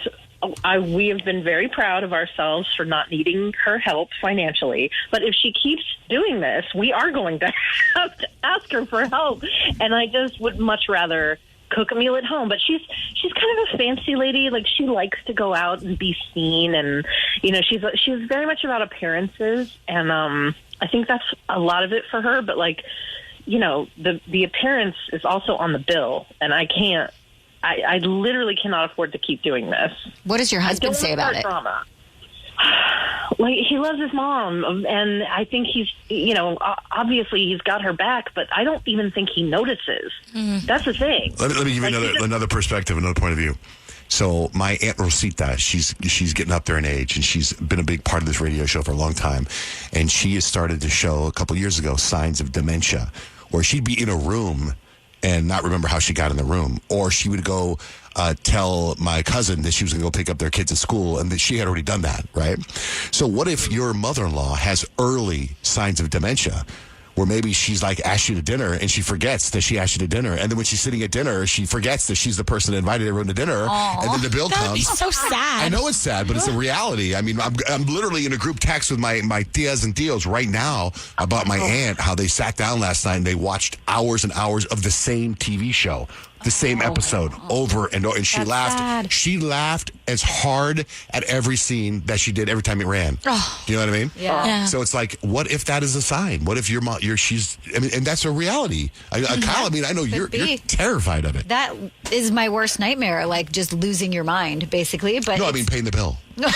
we have been very proud of ourselves for not needing her help financially. But if she keeps doing this, we are going to have to ask her for help. And I just would much rather cook a meal at home. But she's kind of a fancy lady. Like, she likes to go out and be seen. And, you know, she's very much about appearances. And I think that's a lot of it for her. But, like, you know, the appearance is also on the bill. And I literally cannot afford to keep doing this. What does your husband say about it? Drama. Like, he loves his mom, and I think he's, you know, obviously he's got her back, but I don't even think he notices. That's the thing. Let me give you another perspective, another point of view. So my Aunt Rosita, she's getting up there in age, and she's been a big part of this radio show for a long time. And she has started to show a couple years ago signs of dementia, where she'd be in a room and not remember how she got in the room. Or she would go tell my cousin that she was going to go pick up their kids at school, and that she had already done that, right? So what if your mother-in-law has early signs of dementia, where maybe she's like asked you to dinner and she forgets that she asked you to dinner, and then when she's sitting at dinner, she forgets that she's the person that invited everyone to dinner, and then the bill That'd comes. be so sad. I know it's sad, but it's a reality. I mean, I'm literally in a group text with my tias and tios right now about my aunt, how they sat down last night and they watched hours and hours of the same TV show, the same episode over and over, and she laughed. Sad. She laughed as hard at every scene that she did every time it ran. Oh. Do you know what I mean? Yeah. So it's like, what if that is a sign? What if your mom, and that's a reality. Kyle, I mean, I know you're terrified of it. That is my worst nightmare, like just losing your mind, basically. But No, I mean paying the bill. No,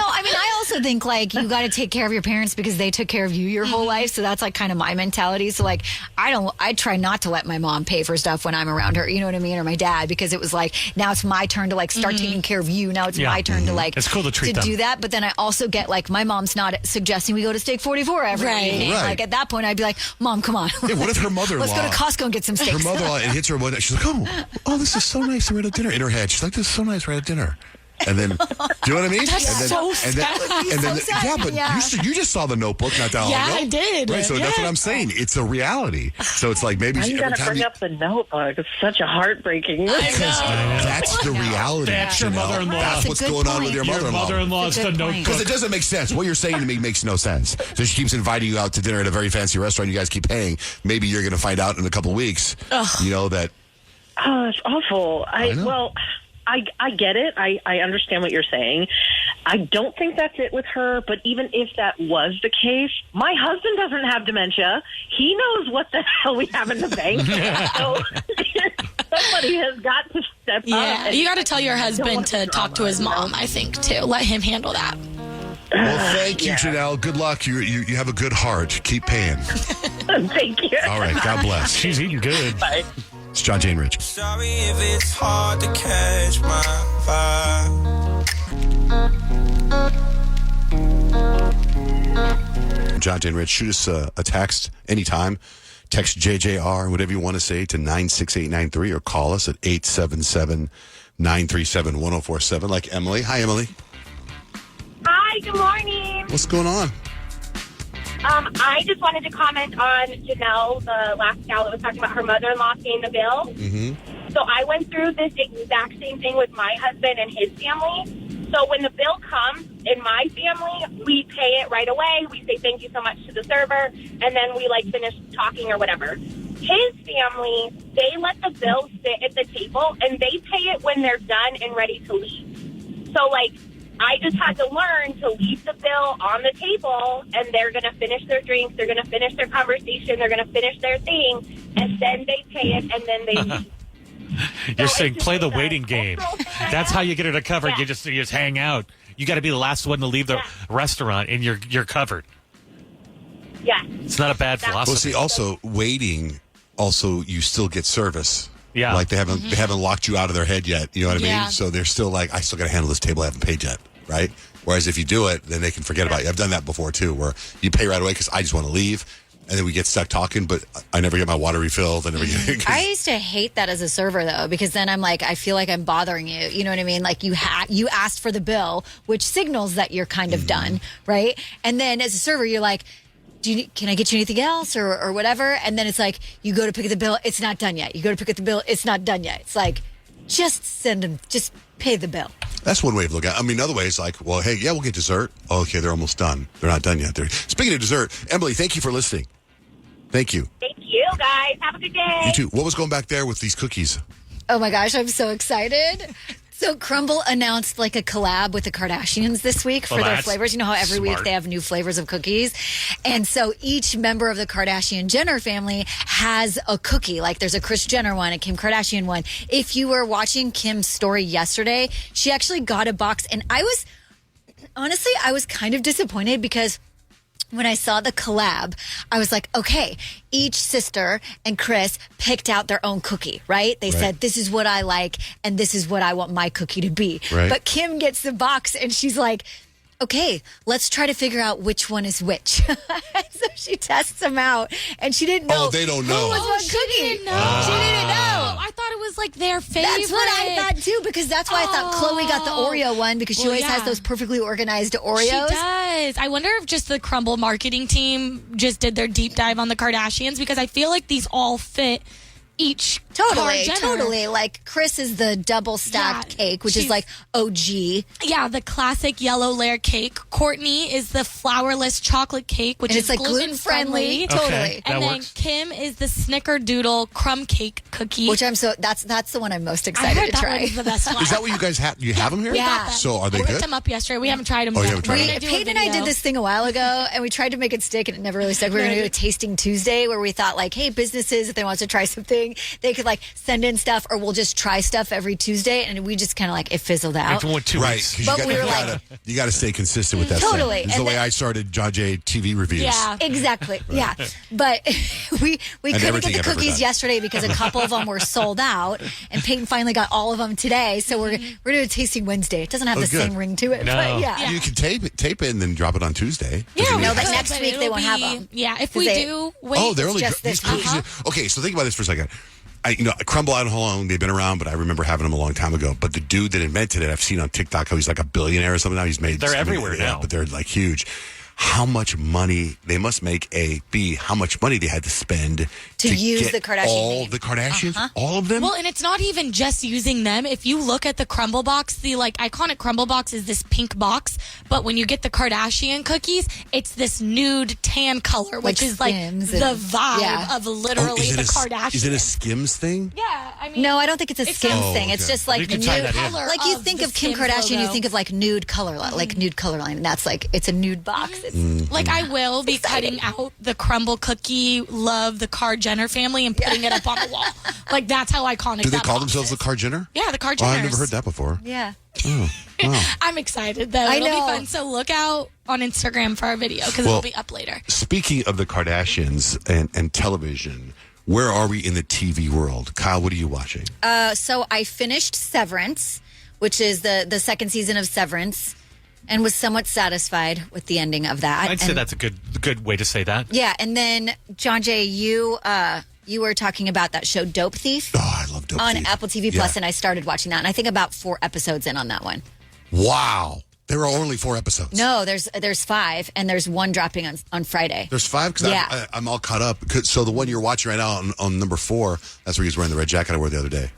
I mean, I also think like you got to take care of your parents because they took care of you your whole life. So that's like kind of my mentality. So like, I try not to let my mom pay for stuff when I'm around her. You know what I mean? Or my dad, because it was like, now it's my turn to like start taking care of you. Now it's my turn to like, it's cool to treat them. do that. But then I also get like, my mom's not suggesting we go to Steak 44 every evening. Right. Like at that point, I'd be like, Mom, come on. Yeah, what if her mother-in-law? Let's go to Costco and get some steaks. Her mother-in-law, it hits her one day. She's like, oh, this is so nice. We're at dinner. In her head, she's like, this is so nice. We're at dinner. And then, do you know what I mean? That's so sad. Yeah, but you just saw The Notebook not that long ago. Yeah, I did. Right, so that's what I'm saying. It's a reality. So it's like maybe you every got to time bring up The Notebook. It's such a heartbreaking. That's the reality. That's your mother-in-law. That's what's going on with your mother-in-law. Your mother-in-law is The Notebook. Because it doesn't make sense. What you're saying to me makes no sense. So she keeps inviting you out to dinner at a very fancy restaurant. You guys keep paying. Maybe you're going to find out in a couple weeks. You know that. Oh, it's awful. I get it. I understand what you're saying. I don't think that's it with her, but even if that was the case, my husband doesn't have dementia. He knows what the hell we have in the bank. So somebody has got to step up. Yeah, you got to tell your husband to talk to his mom, I think, too. Let him handle that. Well, thank you, Janelle. Good luck. You have a good heart. Keep paying. Thank you. All right. God bless. She's eating good. Bye. It's John, Jay, and Rich. Sorry if it's hard to catch my vibe. John, Jay, and Rich, shoot us a text anytime. Text JJR, whatever you want to say, to 96893 or call us at 877-937-1047 like Emily. Hi, Emily. Hi, good morning. What's going on? I just wanted to comment on Janelle, the last gal that was talking about her mother-in-law paying the bill. Mm-hmm. So I went through this exact same thing with my husband and his family. So when the bill comes in my family, we pay it right away. We say thank you so much to the server, and then we finish talking or whatever. His family, they let the bill sit at the table, and they pay it when they're done and ready to leave. So I just had to learn to leave the bill on the table, and they're going to finish their drinks, they're going to finish their conversation, they're going to finish their thing, and then they pay it, and then they leave. You're saying play the waiting game. That's how you get her to cover. Yeah. You just hang out. You got to be the last one to leave the restaurant, and you're covered. Yeah. It's not a bad philosophy. Well, see, also waiting, you still get service. Yeah. Like they haven't locked you out of their head yet. You know what I mean? So they're still like, I still got to handle this table. I haven't paid yet. Right? Whereas if you do it, then they can forget about you. I've done that before too, where you pay right away because I just want to leave. And then we get stuck talking, but I never get my water refilled. I used to hate that as a server, though, because then I'm like, I feel like I'm bothering you. You know what I mean? Like you asked for the bill, which signals that you're kind of done, right? And then as a server, you're like, can I get you anything else or whatever? And then it's like, you go to pick up the bill, it's not done yet. You go to pick up the bill, it's not done yet. It's like, just send them, just pay the bill. That's one way of looking at it. I mean, another way is like, well, hey, yeah, we'll get dessert. Oh, okay, they're almost done. They're not done yet. Speaking of dessert, Emily, thank you for listening. Thank you. Thank you, guys. Have a good day. You too. What was going back there with these cookies? Oh, my gosh, I'm so excited. So Crumble announced a collab with the Kardashians this week for their flavors. You know how every week they have new flavors of cookies? And so each member of the Kardashian-Jenner family has a cookie. Like there's a Kris Jenner one, a Kim Kardashian one. If you were watching Kim's story yesterday, she actually got a box. And I was kind of disappointed because when I saw the collab, I was like, okay, each sister and Kris picked out their own cookie, right? They said, this is what I like, and this is what I want my cookie to be. Right. But Kim gets the box, and she's like, okay, let's try to figure out which one is which. So she tests them out, and she didn't know. Oh, they don't know. Who was what cookie? She didn't know. I thought it was their favorite. That's what I thought too, because that's why I thought Chloe got the Oreo one, because she always has those perfectly organized Oreos. She does. I wonder if just the Crumble marketing team just did their deep dive on the Kardashians, because I feel like these all fit each totally. Like Kris is the double stacked cake, which is OG. Yeah, the classic yellow layer cake. Courtney is the flourless chocolate cake, which is gluten friendly. Totally. And then Kim is the snickerdoodle crumb cake cookie, which that's the one I'm most excited to try. Is the best one. Is that what you guys have? You have them here? Yeah. So are they good? good? We picked them up yesterday. We haven't tried them yet. Peyton and I did this thing a while ago, and we tried to make it stick, and it never really stuck. We were going to do a tasting Tuesday where we thought, hey, businesses, if they want to try something, they could like send in stuff, or we'll just try stuff every Tuesday, and we just kind of like it fizzled out. It went 2 Right, weeks. because But we were like- you got to stay consistent with that Totally. stuff. This is And the way then- I started John Jay TV reviews. Yeah. Exactly. Yeah. But we couldn't everything get the I've ever cookies done. yesterday because a couple of them were sold out, and Peyton finally got all of them today. So we're doing a tasting Wednesday. It doesn't have Oh, the good. same ring to it, No. but yeah. You can tape it and then drop it on Tuesday. Yeah, No, we but could, next but week they it'll won't have be- them. Yeah, if 'Cause we they- do wait. Oh, they're only just these this week. cookies. Okay, so think about this for a second. Crumble, I don't know how long they've been around, but I remember having them a long time ago. But the dude that invented it, I've seen on TikTok how he's like a billionaire or something now. He's made They're everywhere now. but they're like huge. How much money they must make? How much money they had to spend To use get the Kardashian all name. the Kardashians, all of them. Well, and it's not even just using them. If you look at the crumble box, the like iconic crumble box is this pink box, but when you get the Kardashian cookies, it's this nude tan color, which is like Skims the and- vibe yeah. of literally is it the a, Kardashians. Is it a Skims thing? Yeah, I mean, No, I don't think it's a Skims Oh, thing. It's okay. just like You can nude tie that in. color. Like you of think the of Kim Skims Kardashian, logo. you think of like nude color, like nude color line, and that's like it's a nude box. It's Like I will be cutting out the crumble cookie, love the Card Jenner family, and putting it up on the wall. Like that's how iconic. Do they that call box themselves is. the Card Jenner? Yeah, the Card Oh, Jenners. I've never heard that before. yeah. Oh, wow. I'm excited though. I It'll know. be fun. So look out on Instagram for our video because Well, it'll be up later. Speaking of the Kardashians and television, where are we in the TV world? Kyle, what are you watching? So I finished Severance, which is the second season of Severance, and was somewhat satisfied with the ending of that. I'd say And- that's a good way to say that. Yeah, and then John Jay, you were talking about that show Dope Thief Oh, I love Dope on Thief. Apple TV Yeah. Plus, and I started watching that, and I think about 4 episodes in on that one. Wow. There are only 4 episodes. No, there's 5, and there's one dropping on Friday. There's 5 because Yeah. I'm all caught up. So the one you're watching right now on number 4, that's where he's wearing the red jacket I wore the other day.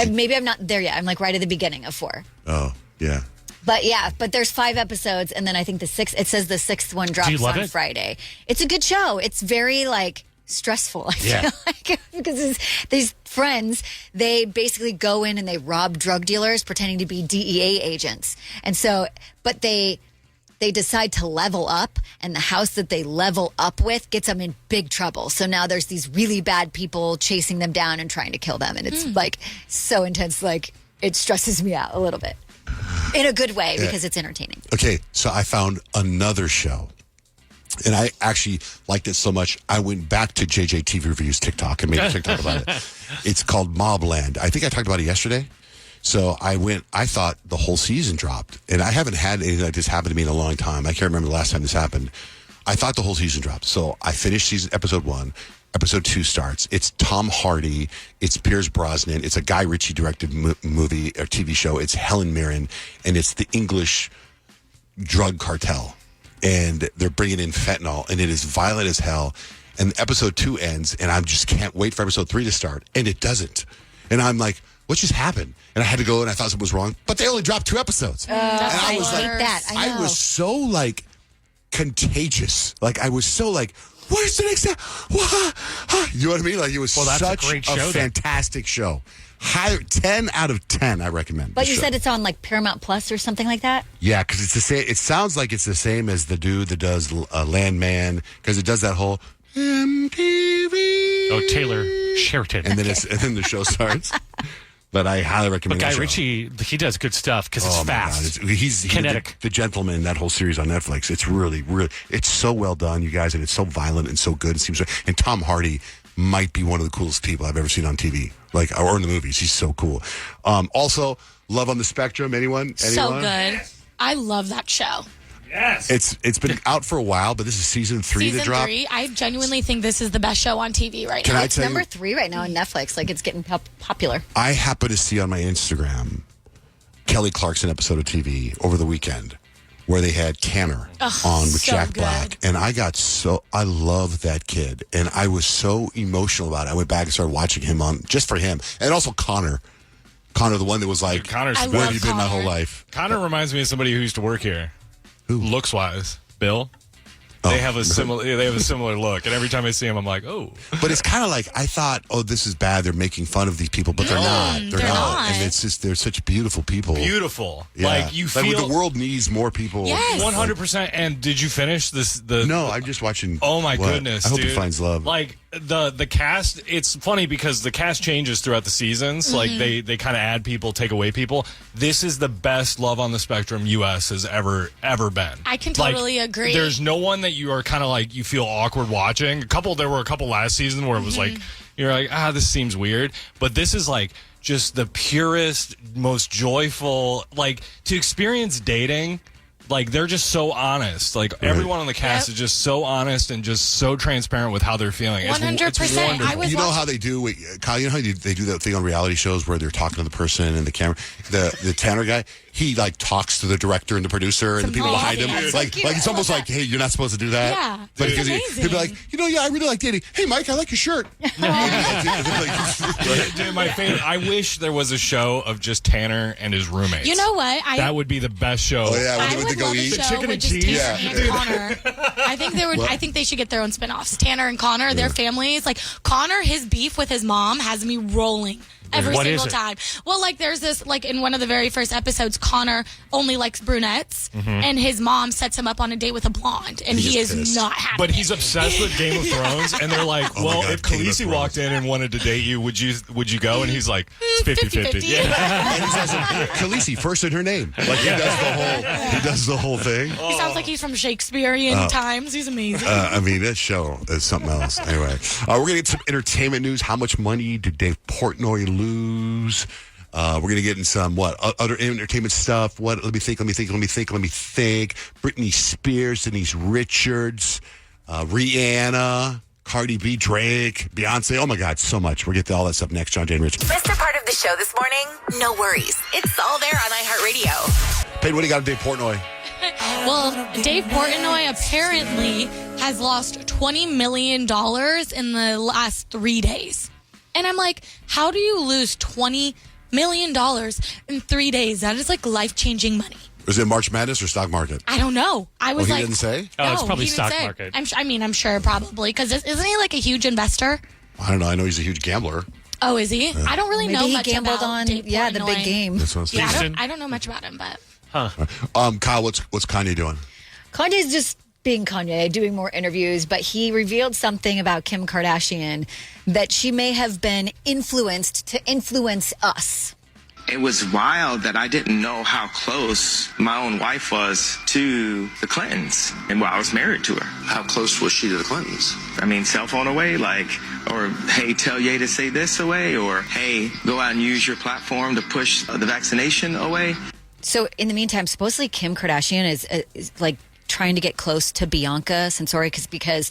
Maybe I'm not there yet. I'm like right at the beginning of 4. Oh, yeah. But yeah, there's 5 episodes, and then I think it says the 6th one drops love on it? Friday. It's a good show. It's very like stressful. I Yeah. feel like because these friends, they basically go in and they rob drug dealers pretending to be DEA agents, and so, but they decide to level up, and the house that they level up with gets them in big trouble. So now there's these really bad people chasing them down and trying to kill them, and it's like so intense. Like it stresses me out a little bit. In a good way, because it's entertaining. Okay, so I found another show. And I actually liked it so much, I went back to JJ TV Reviews TikTok and made a TikTok about it. It's called Mobland. I think I talked about it yesterday. So I thought the whole season dropped. And I haven't had anything like this happen to me in a long time. I can't remember the last time this happened. I thought the whole season dropped. So I finished episode 1. Episode 2 starts. It's Tom Hardy. It's Pierce Brosnan. It's a Guy Ritchie directed movie or TV show. It's Helen Mirren. And it's the English drug cartel. And they're bringing in fentanyl. And it is violent as hell. And episode 2 ends. And I just can't wait for episode 3 to start. And it doesn't. And I'm like, what just happened? And I had to go and I thought something was wrong. But they only dropped 2 episodes. And I was hate like, that. I know. was so like contagious. Like I was so like, where's the next step? You know what I mean? Like it was Well, that's a such great show, then. fantastic show. 10 out of 10, I recommend. But the you show. said it's on like Paramount Plus or something like that? Yeah, because it's the same. It sounds like it's the same as the dude that does Landman, because it does that whole MTV. Oh, Taylor Sheridan. And then the show starts. But I highly recommend But Guy that show. Ritchie, he does good stuff because it's Oh, my God. fast. He's kinetic. The Gentleman, that whole series on Netflix. It's really, it's so well done, you guys, and it's so violent and so good. It seems, and Tom Hardy might be one of the coolest people I've ever seen on TV, or in the movies. He's so cool. Also, Love on the Spectrum. Anyone? So good. I love that show. Yes. It's been out for a while, but this is season 3 Season that dropped. 3. I genuinely think this is the best show on TV right Can now. I It's tell number you, 3 right now on Netflix. Like it's getting popular. I happen to see on my Instagram Kelly Clarkson episode of TV over the weekend where they had Canner on with so Jack good. Black. And I love that kid. And I was so emotional about it. I went back and started watching him on just for him. And also Connor, the one that was like, Connor's I where love have you been my whole Connor. life? Connor reminds me of somebody who used to work here. Who? Looks wise, Bill. Oh. They have a similar look, and every time I see him, I'm like, oh. But it's kind of like, I thought, oh, this is bad. They're making fun of these people, but they're not. They're not. And it's just, they're such beautiful people. Beautiful. Yeah. Like you feel the world needs more people. Yes. 100%. And did you finish this? No, I'm just watching. Oh my what? goodness! I hope dude. he finds love. Like the cast, it's funny because the cast changes throughout the seasons. Like they kind of add people, take away people. This is the best Love on the Spectrum US has ever been. I can totally agree. There's no one that you are kind of like you feel awkward watching. There were a couple last season where it was like you're like, this seems weird. But this is like just the purest, most joyful, like to experience dating. Like, they're just so honest. Like, everyone on the cast is just so honest and just so transparent with how they're feeling. 100%. It's wonderful. You know how they do, Kyle, you know how they do that thing on reality shows where they're talking to the person and the camera, the Tanner guy, he like talks to the director and the producer and the people behind him. Like it's almost like, hey, you're not supposed to do that. Yeah. But because he'd be like, I really like dating. Hey, Mike, I like your shirt. My favorite, I wish there was a show of just Tanner and his roommates. You know what? That would be the best show. Oh, yeah, I would love a show with just Tanner and Connor. I think I think they should get their own spinoffs. Tanner and Connor, their families. Like Connor, his beef with his mom has me rolling every single time. Well, like there's this, like in one of the very first episodes, Connor only likes brunettes, and his mom sets him up on a date with a blonde, and he is not happy. But he's obsessed with Game of Thrones, and they're like, if Khaleesi walked in and wanted to date you, would you go? And he's like, it's 50-50. Yeah. And he says, Khaleesi, first in her name. Like he does the whole thing. He sounds like he's from Shakespearean times. He's amazing. I mean, this show is something else. Anyway, we're going to get some entertainment news. How much money did Dave Portnoy lose? We're going to get in some, other entertainment stuff. Let me think. Britney Spears, Denise Richards, Rihanna, Cardi B, Drake, Beyonce. Oh, my God, so much. We'll get to all that stuff next. John, Jay, and Rich. Missed a part of the show this morning? No worries. It's all there on iHeartRadio. Peyton, what do you got on Dave Portnoy? Well, Dave Portnoy apparently has lost $20 million in the last 3 days. And I'm like, how do you lose $20 million in 3 days? That is like life-changing money. Was it March Madness or stock market? I don't know. I was he didn't say? No, it's probably he didn't stock say. market. I'm sure probably because isn't he like a huge investor? I don't know. I know he's a huge gambler. Oh, is he? I don't really know much gambled about on Dave the Portnoy. big game. I don't know much about him, but Kyle, what's Kanye doing? Kanye's just being Kanye, doing more interviews, but he revealed something about Kim Kardashian that she may have been influenced to influence us. It was wild that I didn't know how close my own wife was to the Clintons. And I was married to her. How close was she to the Clintons? I mean, cell phone away, or hey, tell Ye to say this away, or hey, go out and use your platform to push the vaccination away. So in the meantime, supposedly Kim Kardashian is like trying to get close to Bianca Censori because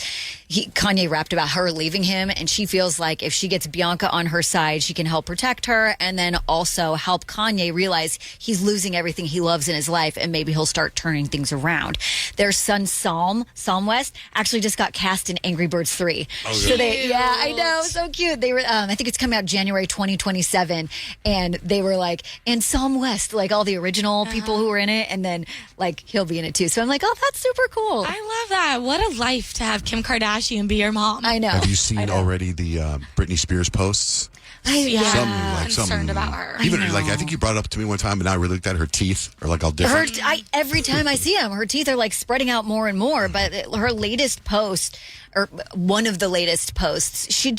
Kanye rapped about her leaving him, and she feels like if she gets Bianca on her side, she can help protect her and then also help Kanye realize he's losing everything he loves in his life, and maybe he'll start turning things around. Their son Psalm West actually just got cast in Angry Birds 3. Oh, so I know, so cute. They were I think it's coming out January 2027, and they were like, and Psalm West, like all the original people who were in it, and then like he'll be in it too. So I'm like, oh, that's super cool. I love that. What a life to have Kim Kardashian be your mom. I know. Have you seen already the Britney Spears posts? I'm concerned about her. Even I think you brought it up to me one time, and I really looked at her teeth are like all different. Every time I see them, her teeth are like spreading out more and more. But her latest post, or one of the latest posts, she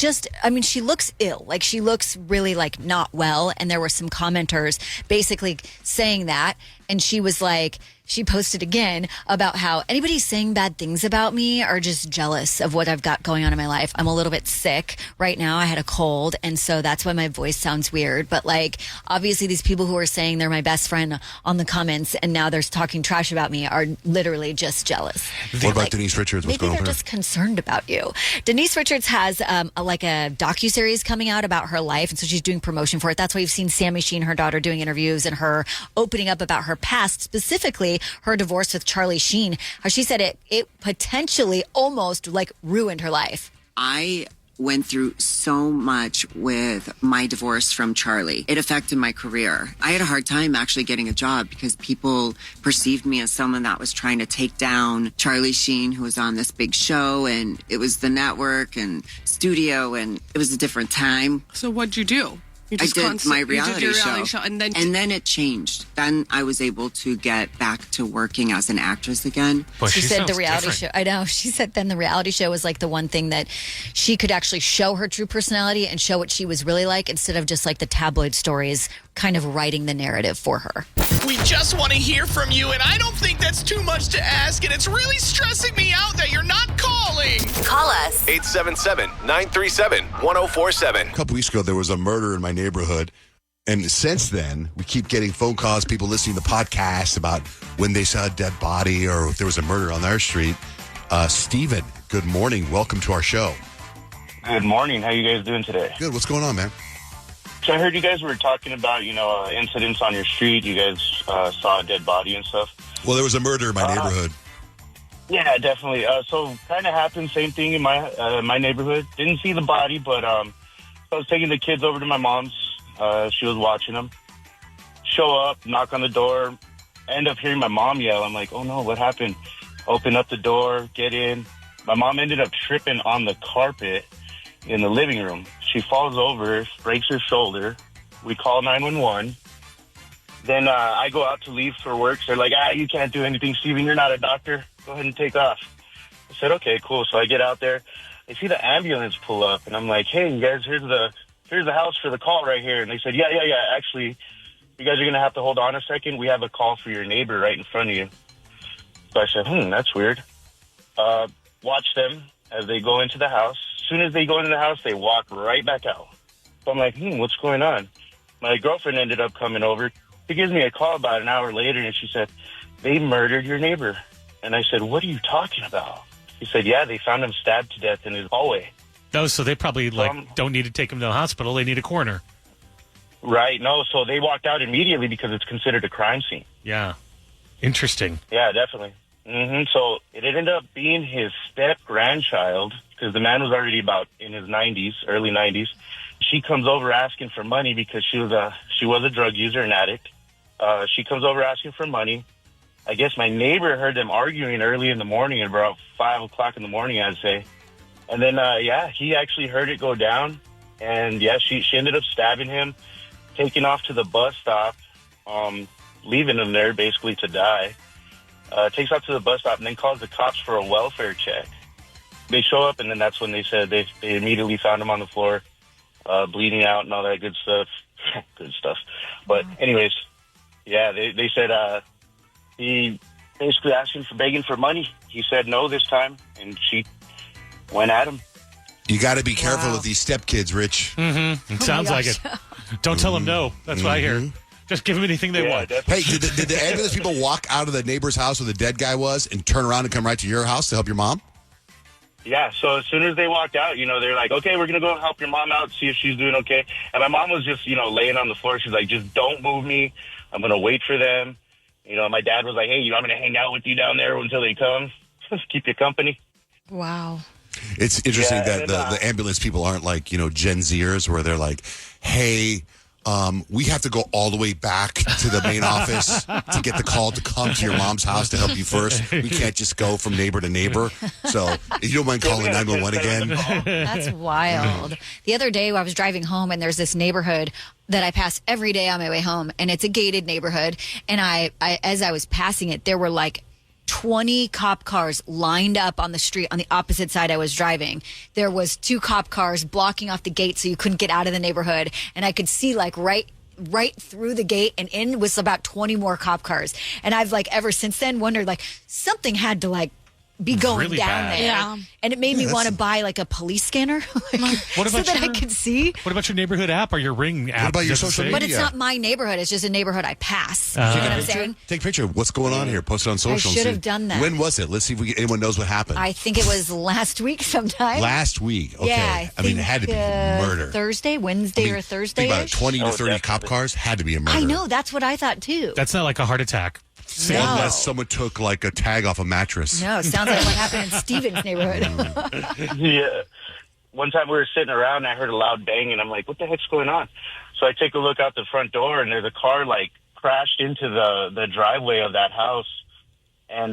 looks ill. Like she looks really like not well. And there were some commenters basically saying that, and she was like, she posted again about how anybody saying bad things about me are just jealous of what I've got going on in my life. I'm a little bit sick right now. I had a cold, and so that's why my voice sounds weird. But like, obviously these people who are saying they're my best friend on the comments and now they're talking trash about me are literally just jealous. What about Denise Richards? What's going on Maybe they're just concerned about you. Denise Richards has a docuseries coming out about her life, and so she's doing promotion for it. That's why you've seen Sammy Sheen, her daughter, doing interviews and her opening up about her past, specifically her divorce with Charlie Sheen. How she said it potentially almost like ruined her life. I went through so much with my divorce from Charlie. It affected my career. I had a hard time actually getting a job because people perceived me as someone that was trying to take down Charlie Sheen, who was on this big show, and it was the network and studio, and it was a different time. So what'd you do? I did my reality show. And then it changed. Then I was able to get back to working as an actress again. Boy, She said the reality show. I know. She said then the reality show was like the one thing that she could actually show her true personality and show what she was really like instead of just like the tabloid stories kind of writing the narrative for her. We just want to hear from you, and I don't think that's too much to ask, and it's really stressing me out that you're not calling. Call us. 877-937-1047. A couple weeks ago, there was a murder in my neighborhood. And since then, we keep getting phone calls, people listening to podcasts about when they saw a dead body or if there was a murder on their street. Steven, good morning. Welcome to our show. Good morning. How you guys doing today? Good. What's going on, man? So I heard you guys were talking about, incidents on your street. You guys saw a dead body and stuff. Well, there was a murder in my neighborhood. Yeah, definitely. So kind of happened, same thing in my neighborhood. Didn't see the body, but I was taking the kids over to my mom's. She was watching them. Show up, knock on the door, end up hearing my mom yell. I'm like, oh no, what happened? Open up the door, get in. My mom ended up tripping on the carpet in the living room. She falls over, breaks her shoulder. We call 911. Then I go out to leave for work. So they're like, you can't do anything, Steven. You're not a doctor. Go ahead and take off. I said, okay, cool. So I get out there. I see the ambulance pull up, and I'm like, hey, you guys, here's the house for the call right here. And they said, yeah. Actually, you guys are going to have to hold on a second. We have a call for your neighbor right in front of you. So I said, that's weird. Watch them as they go into the house. As soon as they go into the house, they walk right back out. So I'm like, what's going on? My girlfriend ended up coming over. She gives me a call about an hour later, and she said, they murdered your neighbor. And I said, what are you talking about? She said, yeah, they found him stabbed to death in his hallway. No, so they probably don't need to take him to the hospital. They need a coroner. Right. No, so they walked out immediately because it's considered a crime scene. Yeah. Interesting. Yeah, definitely. So it ended up being his step-grandchild because the man was already about in his 90s, early 90s. She comes over asking for money because she was a drug user, an addict. She comes over asking for money. I guess my neighbor heard them arguing early in the morning, at about 5 o'clock in the morning, I'd say. And then, he actually heard it go down. And, she ended up stabbing him, taking off to the bus stop, leaving him there basically to die. Takes off to the bus stop and then calls the cops for a welfare check. They show up, and then that's when they said they immediately found him on the floor, bleeding out and all that good stuff. Good stuff. But anyways, they said he basically asked him begging for money. He said no this time, and she went at him. You got to be careful with these stepkids, Rich. Mm-hmm. It sounds like it. Don't tell them no. That's what I hear. Just give them anything they want. Hey, did the ambulance people walk out of the neighbor's house where the dead guy was and turn around and come right to your house to help your mom? Yeah, so as soon as they walked out, they're like, okay, we're going to go help your mom out, see if she's doing okay. And my mom was just, laying on the floor. She's like, just don't move me. I'm going to wait for them. My dad was like, hey, I'm going to hang out with you down there until they come. Just keep you company. Wow. It's interesting that the ambulance people aren't like, Gen Zers where they're like, hey, we have to go all the way back to the main office to get the call to come to your mom's house to help you first. We can't just go from neighbor to neighbor. So if you don't mind calling 911 again. That's wild. The other day I was driving home and there's this neighborhood that I pass every day on my way home, and it's a gated neighborhood. And I as I was passing it, there were like 20 cop cars lined up on the street on the opposite side I was driving. There was 2 cop cars blocking off the gate so you couldn't get out of the neighborhood. And I could see like right through the gate and in was about 20 more cop cars. And I've like ever since then wondered like something had to like be going really down bad. there. Yeah. And it made me want to buy like a police scanner What about so that I could see. What about your neighborhood app or your Ring app? What about your Does it social say? But it's not my neighborhood. It's just a neighborhood I pass. You know what I'm saying? Take a picture of what's going on here. Post it on social. I should have done that. When was it? Let's see if anyone knows what happened. I think it was last week sometime. Last week. Okay. Yeah, I mean, it had to be murder. Thursday, Wednesday, or Thursday. Think about it. 20 to 30 cop cars had to be a murder. I know. That's what I thought too. That's not like a heart attack. No. Unless someone took like a tag off a mattress. No, sounds like what happened in Steven's neighborhood. Yeah. One time we were sitting around and I heard a loud bang and I'm like, what the heck's going on? So I take a look out the front door and there's a car like crashed into the driveway of that house. And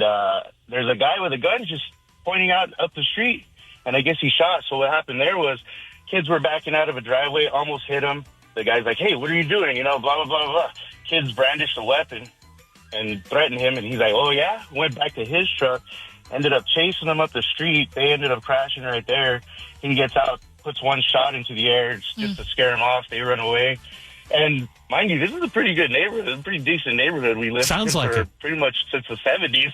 there's a guy with a gun just pointing out up the street. And I guess he shot. So what happened there was kids were backing out of a driveway, almost hit him. the guy's like, hey, what are you doing? You know, blah, blah, blah, blah. Kids brandished a weapon and threatened him. And he's like, oh, yeah? Went back to his truck, ended up chasing them up the street. They ended up crashing right there. He gets out, puts one shot into the air just to scare them off. They run away. And mind you, this is a pretty good neighborhood, a pretty decent neighborhood we lived in for pretty much since the 70s.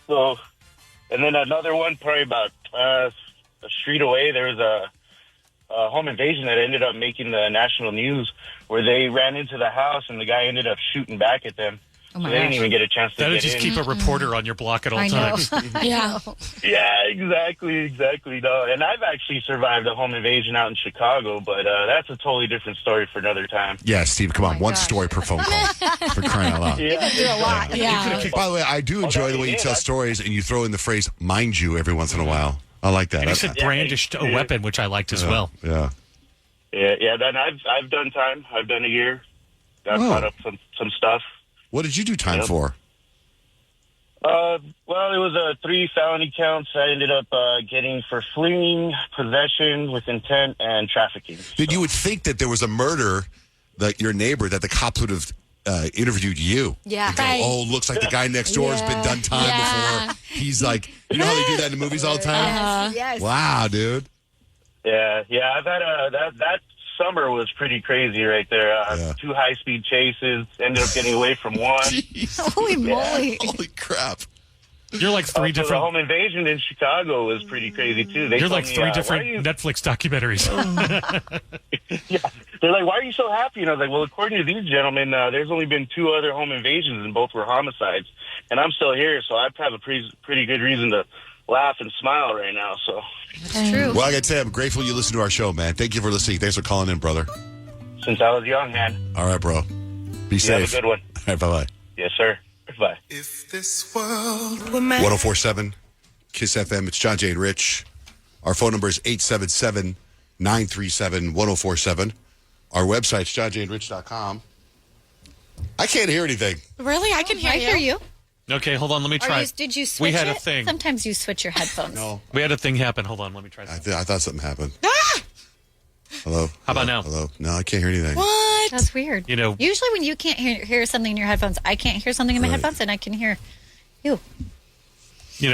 So, and then another one, probably about a street away, there was a home invasion that ended up making the national news where they ran into the house and the guy ended up shooting back at them. Oh so they didn't even get a chance to That'll get just in. keep a reporter on your block at all times. Yeah. Yeah, exactly. No, and I've actually survived a home invasion out in Chicago, but that's a totally different story for another time. Yeah, Steve, come on. One story per phone call. For crying out loud. Yeah. Do a lot. Yeah. By the way, I do enjoy the way you tell stories and you throw in the phrase, mind you, every once in a while. I like that. And he said brandished a weapon, which I liked as well. Yeah. Yeah, then I've done time. I've done a year. Got caught up some stuff. What did you do time for? Well, it was 3 felony counts I ended up getting for fleeing, possession with intent, and trafficking. Then you would think that there was a murder, that your neighbor, that the cops would have interviewed you. Yeah. And go, oh, looks like the guy next door has been done time before. He's like, you know how they do that in the movies all the time? Yes. Wow, dude. Yeah. I've had that summer was pretty crazy right there. 2 high-speed chases, ended up getting away from one. Holy moly. Holy crap. You're like 3 The different. home invasion in Chicago was pretty crazy, too. They You're told like me, 3 why different are you- Netflix documentaries. They're like, why are you so happy? And I was like, well, according to these gentlemen, there's only been 2 other home invasions, and both were homicides. And I'm still here, so I have a pretty good reason to laugh and smile right now. So That's true. Well, I got to say, I'm grateful you listen to our show, man. Thank you for listening. Thanks for calling in, brother. Since I was young, man. All right, bro. Be You safe. have a good one. All right, bye-bye. Yes, sir. Bye. If this world were 1047 KISS FM. It's John Jay and Rich. Our phone number is 877-937-1047. Our website's johnjayandrich.com. I can't hear anything. Really? I can hear I you. hear you. Okay, hold on. Let me try. Did you switch We had it? a thing. Sometimes you switch your headphones. No. We had a thing happen. Hold on. Let me try. I thought something happened. Ah! Hello? How about now? Hello? No, I can't hear anything. What? That's weird. You know, Usually when you can't hear something in your headphones, I can't hear something in my Right. headphones, and I can hear you.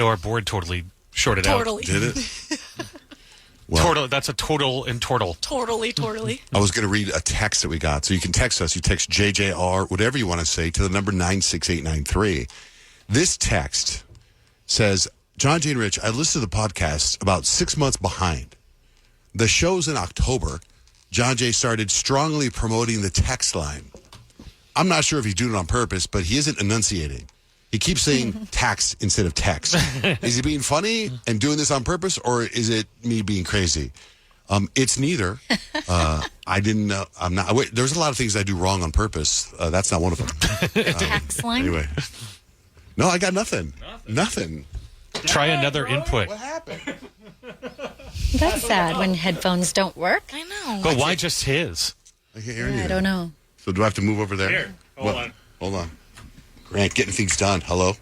our board totally shorted Totally. Did it? Well, Total. That's a total and total. Totally. I was going to read a text that we got. So you can text us. You text JJR, whatever you want to say, to the number 96893. This text says, John Jay and Rich, I listened to the podcast about 6 months behind. The show's in October. John Jay started strongly promoting the text line. I'm not sure if he's doing it on purpose, but he isn't enunciating. He keeps saying text instead of text. Is he being funny and doing this on purpose, or is it me being crazy? It's neither. I didn't know. I'm not. Wait, there's a lot of things I do wrong on purpose. That's not one of them. Tax line? Anyway. No, I got nothing. Nothing. Try another input. What happened? That's sad when headphones don't work. I know. But why just his? I can't hear I you. don't know. So do I have to move over there? Here, hold on. Hold on. Grant, getting things done. Hello?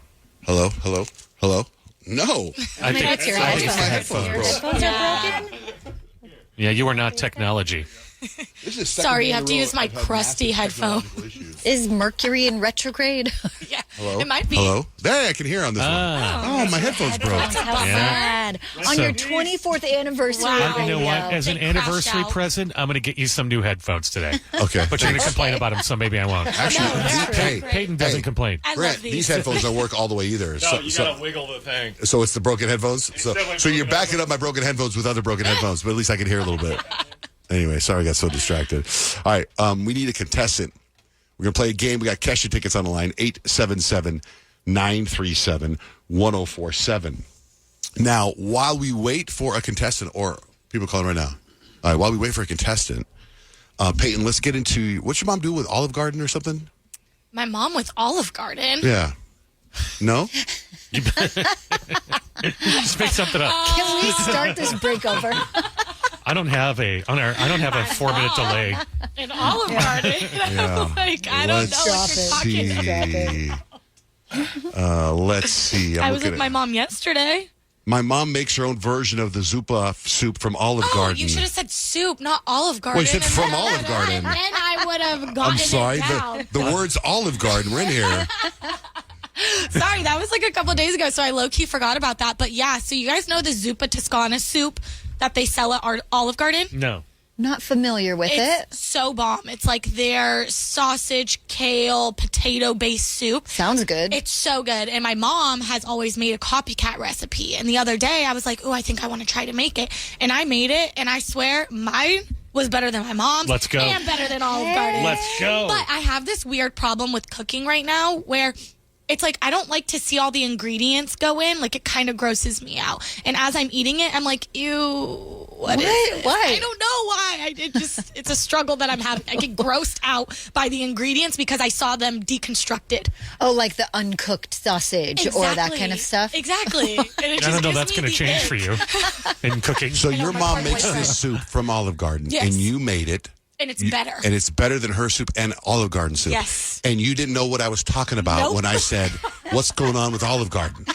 No. I think That's your I think it's my headphones. headphones, Your bro. headphones are broken? Yeah, you are not technology. This is the second Sorry, day you in have a to row use my I've had crusty massive headphone. technological issues. Is Mercury in retrograde? Yeah. Hello? It might be. Hello? Hey, I can hear on this one. Oh, my headphones broke. How sad. On So- your 24th anniversary. Wow. You know what? radio. As an They crashed anniversary out. present, I'm going to get you some new headphones today. Okay. But you're going to complain about them, so maybe I won't. Actually, hey, Peyton doesn't complain. I Grant, love these these. headphones don't work all the way either. wiggle the thing. So it's the broken headphones. So still my you're broken backing up my broken headphones with other broken headphones, but at least I can hear a little bit. Anyway, sorry I got so distracted. All right, we need a contestant. We're going to play a game. We got Kesha tickets on the line, 877-937-1047. Now, while we wait for a contestant, or people calling right now. All right, while we wait for a contestant, Peyton, let's get into, what's your mom doing with Olive Garden or something? My mom with Olive Garden. Yeah. No? Just make something up. Can we start this break over? I don't have a 4-minute delay. In Olive Garden. Yeah. Like, I don't know what you're talking about. Let's see. I was with looking my at mom yesterday. My mom makes her own version of the Zupa soup from Olive Garden. You should have said soup, not Olive Garden. Well, you said from Olive Garden. And I would have gotten I'm sorry. it down. The words Olive Garden were in here. Sorry, that was like a couple days ago, so I low-key forgot about that. But yeah, so you guys know the Zuppa Toscana soup that they sell at Olive Garden? No. Not familiar with it. It's so bomb. It's like their sausage, kale, potato-based soup. Sounds good. It's so good. And my mom has always made a copycat recipe. And the other day, I was like, oh, I think I want to try to make it. And I made it, and I swear, mine was better than my mom's. Let's go. And better than Olive Garden. Let's go. But I have this weird problem with cooking right now where it's like I don't like to see all the ingredients go in. Like, it kind of grosses me out. And as I'm eating it, I'm like, ew, what is this? Why? I don't know why. It's a struggle that I'm having. I get grossed out by the ingredients because I saw them deconstructed. Oh, like the uncooked sausage or that kind of stuff? Exactly. And it I just don't know. gives That's me going to the change ick. for you in cooking. So your my mom poor makes boyfriend. this soup from Olive Garden, Yes. and you made it. And it's better. And it's better than her soup and Olive Garden soup. Yes. And you didn't know what I was talking about Nope. when I said, what's going on with Olive Garden?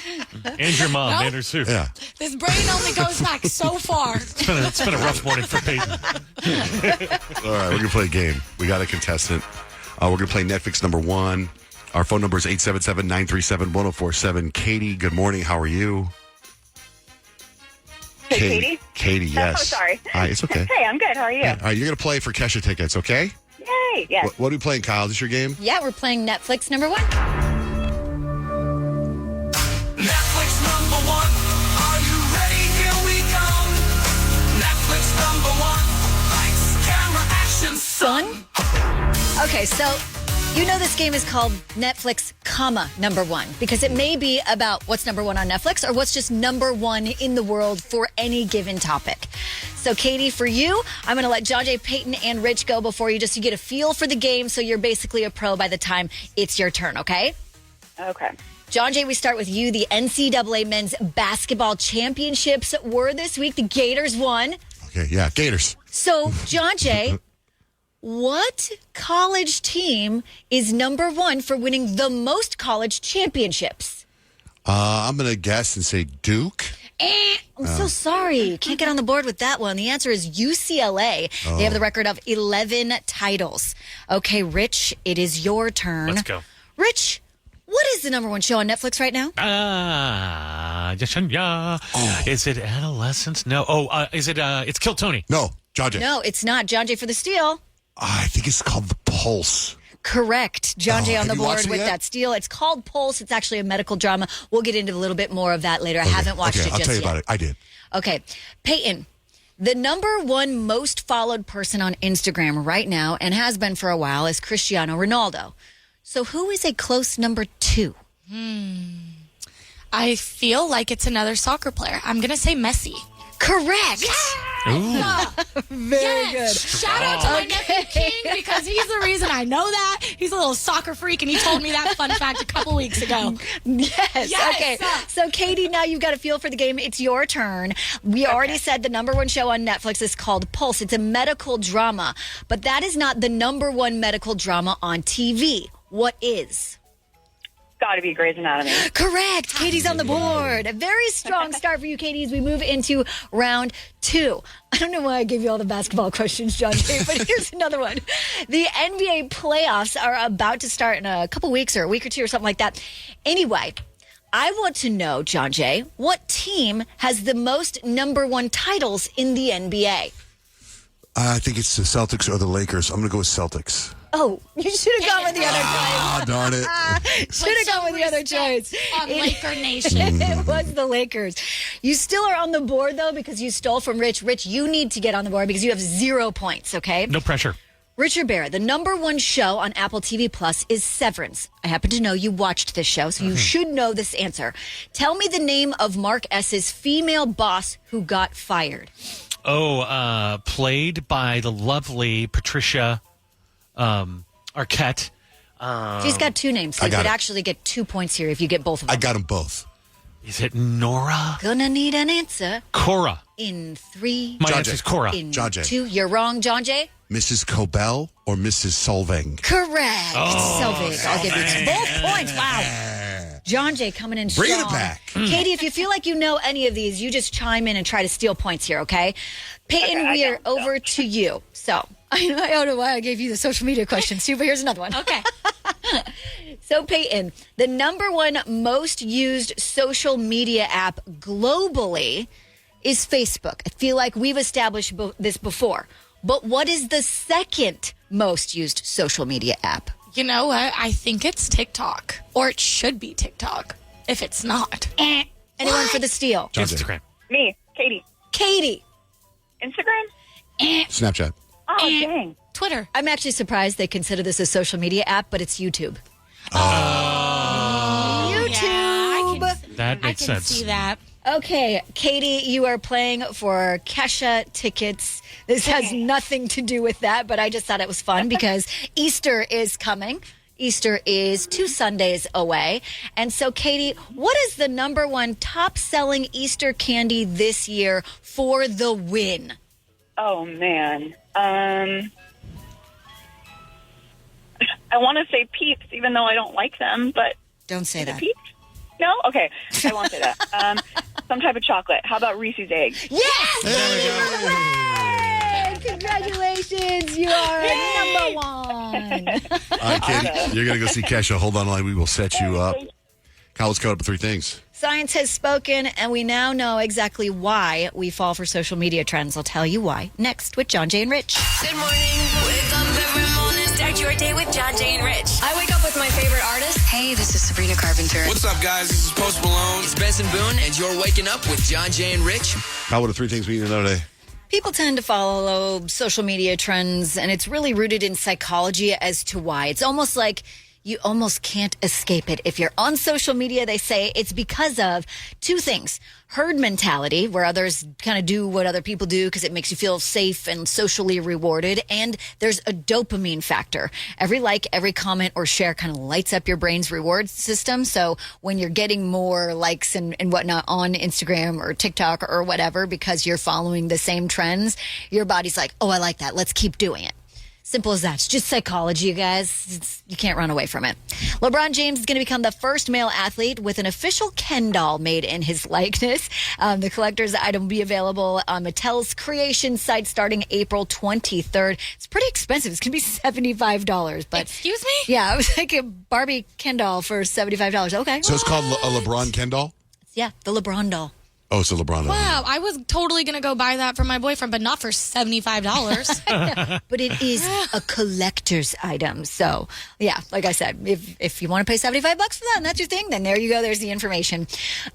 And your mom made her soup. Yeah. This brain only goes back so far. It's been a rough morning for Peyton. All right, we're going to play a game. We got a contestant. We're going to play Netflix number one. Our phone number is 877-937-1047. Katie, good morning. How are you? Hey, Katie? Katie, yes. Oh, sorry. Hi, it's okay. Hey, I'm good. How are you? All right, you're going to play for Kesha tickets, okay? Yay. Yes. What are we playing, Kyle? Is this your game? Yeah, we're playing Netflix number one. Netflix number one. Are you ready? Here we come. Netflix number one. Lights, camera, action, Son? Okay, so you know this game is called Netflix, number one, because it may be about what's number one on Netflix or what's just number one in the world for any given topic. So, Katie, for you, I'm going to let John J. Peyton and Rich go before you just you get a feel for the game so you're basically a pro by the time it's your turn, okay? Okay. John Jay, we start with you. The NCAA men's basketball championships were this week. The Gators won. Okay, yeah, Gators. So, John Jay, what college team is number one for winning the most college championships? I'm going to guess and say Duke. I'm so sorry. Can't get on the board with that one. The answer is UCLA. They have the record of 11 titles. Okay, Rich, it is your turn. Let's go. Rich, what is the number one show on Netflix right now? Is it Adolescence? No. Oh, is it? It's Kill Tony. No, John Jay. No, it's not. John Jay for the steal. I think it's called The Pulse. Correct. John Jay on the have you watched board it with yet? that steal. It's called Pulse. It's actually a medical drama. We'll get into a little bit more of that later. I haven't watched it I'll just tell you yet. about it. I did. Okay. Peyton, the number one most followed person on Instagram right now and has been for a while is Cristiano Ronaldo. So who is a close number two? I feel like it's another soccer player. I'm going to say Messi. Correct. Very good. Shout out to my nephew King because he's the reason I know that. He's a little soccer freak and he told me that fun fact a couple weeks ago. Yes. Okay. So, Katie, now you've got a feel for the game. It's your turn. We already said the number one show on Netflix is called Pulse. It's a medical drama, but that is not the number one medical drama on TV. What is? Got to be Grey's Anatomy. Correct. Katie's on the board. A very strong start for you, Katie, as we move into round two. I don't know why I gave you all the basketball questions, John Jay, but here's another one. The NBA playoffs are about to start in a couple weeks or a week or two or something like that. Anyway, I want to know, John Jay, what team has the most number one titles in the NBA? I think it's the Celtics or the Lakers. I'm going to go with Celtics. Oh, you should have gone with the other choice. Ah, darn it. Should have gone with the other choice. On Laker Nation. It was the Lakers. You still are on the board, though, because you stole from Rich. Rich, you need to get on the board because you have 0 points, okay? No pressure. Richard Bear, the number one show on Apple TV Plus is Severance. I happen to know you watched this show, so you should know this answer. Tell me the name of Mark S.'s female boss who got fired. Oh, played by the lovely Patricia Arquette. She's got two names, so I you got could it. actually get 2 points here if you get both of them. I got them both. Is it Nora? Gonna need an answer Cora. in 3. My John answer Jay. is Cora. In John Jay. 2. You're wrong, John Jay. Mrs. Cobell or Mrs. Solvang? Correct. Oh, Selvig. I'll give you both points. Wow. John Jay coming in Bring strong. it back. Katie, if you feel like you know any of these, you just chime in and try to steal points here, okay? Peyton, we are over to you. So, I don't know why I gave you the social media questions too, but here's another one. Okay. So, Peyton, the number one most used social media app globally is Facebook. I feel like we've established this before. But what is the second most used social media app? You know what? I think it's TikTok. Or it should be TikTok. If it's not. Anyone for the steal? Instagram. Me, Katie. Katie. Instagram? Snapchat. Oh, dang. Twitter. I'm actually surprised they consider this a social media app, but it's YouTube. YouTube. That makes I can sense. see that. Okay, Katie, you are playing for Kesha tickets. This has nothing to do with that, but I just thought it was fun because Easter is coming. Easter is 2 Sundays away. And so, Katie, what is the number one top-selling Easter candy this year for the win? Oh, man. I want to say Peeps, even though I don't like them, but... Don't say that. Peeps? No? Okay. I won't say that. Some type of chocolate. How about Reese's Eggs? Yes! Hooray! Congratulations! You are number one. All right, Katie, you're going to go see Kesha. Hold on, line. We will set you up. Kyle, let's go up with 3 things. Science has spoken, and we now know exactly why we fall for social media trends. I'll tell you why next with John Jay and Rich. Good morning. Wake up every morning. Start your day with John Jay and Rich. I wake up with my favorite artist. Hey, this is Sabrina Carpenter. What's up, guys? This is Post Malone. It's Benson Boone, and you're waking up with John Jay and Rich. Kyle, what are 3 things we need to know today? People tend to follow social media trends, and it's really rooted in psychology as to why. It's almost like you almost can't escape it. If you're on social media, they say it's because of 2 things. Herd mentality, where others kind of do what other people do because it makes you feel safe and socially rewarded. And there's a dopamine factor. Every like, every comment or share kind of lights up your brain's reward system. So when you're getting more likes and whatnot on Instagram or TikTok or whatever because you're following the same trends, your body's like, oh, I like that. Let's keep doing it. Simple as that. It's just psychology, you guys. You can't run away from it. LeBron James is going to become the first male athlete with an official Ken doll made in his likeness. The collector's item will be available on Mattel's creation site starting April 23rd. It's pretty expensive. It's going to be $75. But excuse me? Yeah, it was like a Barbie Ken doll for $75. Okay. So it's called a LeBron Ken doll? Yeah, the LeBron doll. Oh, it's a LeBron doll. Wow, I was totally going to go buy that for my boyfriend, but not for $75. But it is a collector's item. So, yeah, like I said, if you want to pay $75 for that and that's your thing, then there you go. There's the information.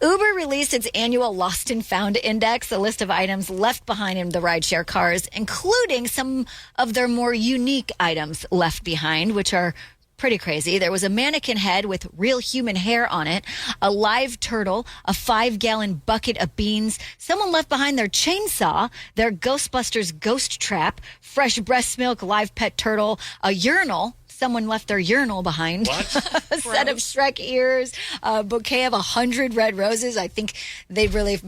Uber released its annual Lost and Found Index, a list of items left behind in the rideshare cars, including some of their more unique items left behind, which are pretty crazy. There was a mannequin head with real human hair on it, a live turtle, a 5-gallon bucket of beans. Someone left behind their chainsaw, their Ghostbusters ghost trap, fresh breast milk, live pet turtle, a urinal. Someone left their urinal behind. What? A set of Shrek ears, a bouquet of 100 red roses. I think they really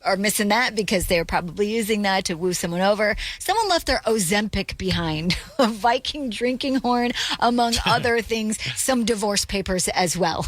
are missing that because they're probably using that to woo someone over. Someone left their Ozempic behind, a Viking drinking horn, among other things, some divorce papers as well.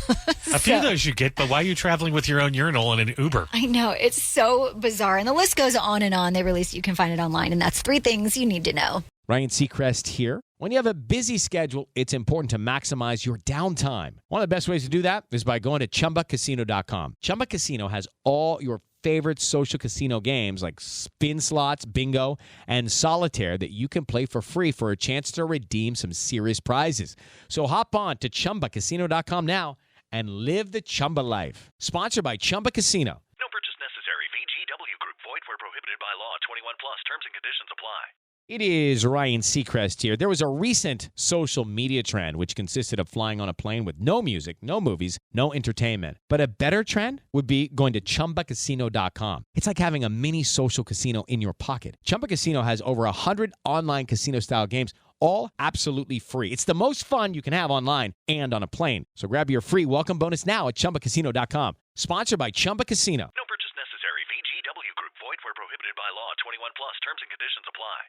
A few of those you get, but why are you traveling with your own urinal in an Uber? I know. It's so bizarre. And the list goes on and on. They release, you can find it online. And that's 3 things you need to know. Ryan Seacrest here. When you have a busy schedule, it's important to maximize your downtime. One of the best ways to do that is by going to ChumbaCasino.com. Chumba Casino has all your favorite social casino games like spin slots, bingo, and solitaire that you can play for free for a chance to redeem some serious prizes. So hop on to ChumbaCasino.com now and live the Chumba life. Sponsored by Chumba Casino. No purchase necessary. VGW Group. Void where prohibited by law. 21 plus. Terms and conditions apply. It is Ryan Seacrest here. There was a recent social media trend which consisted of flying on a plane with no music, no movies, no entertainment. But a better trend would be going to ChumbaCasino.com. It's like having a mini social casino in your pocket. Chumba Casino has over 100 online casino-style games, all absolutely free. It's the most fun you can have online and on a plane. So grab your free welcome bonus now at ChumbaCasino.com. Sponsored by Chumba Casino. No purchase necessary. VGW Group. Void where prohibited by law. 21 plus. Terms and conditions apply.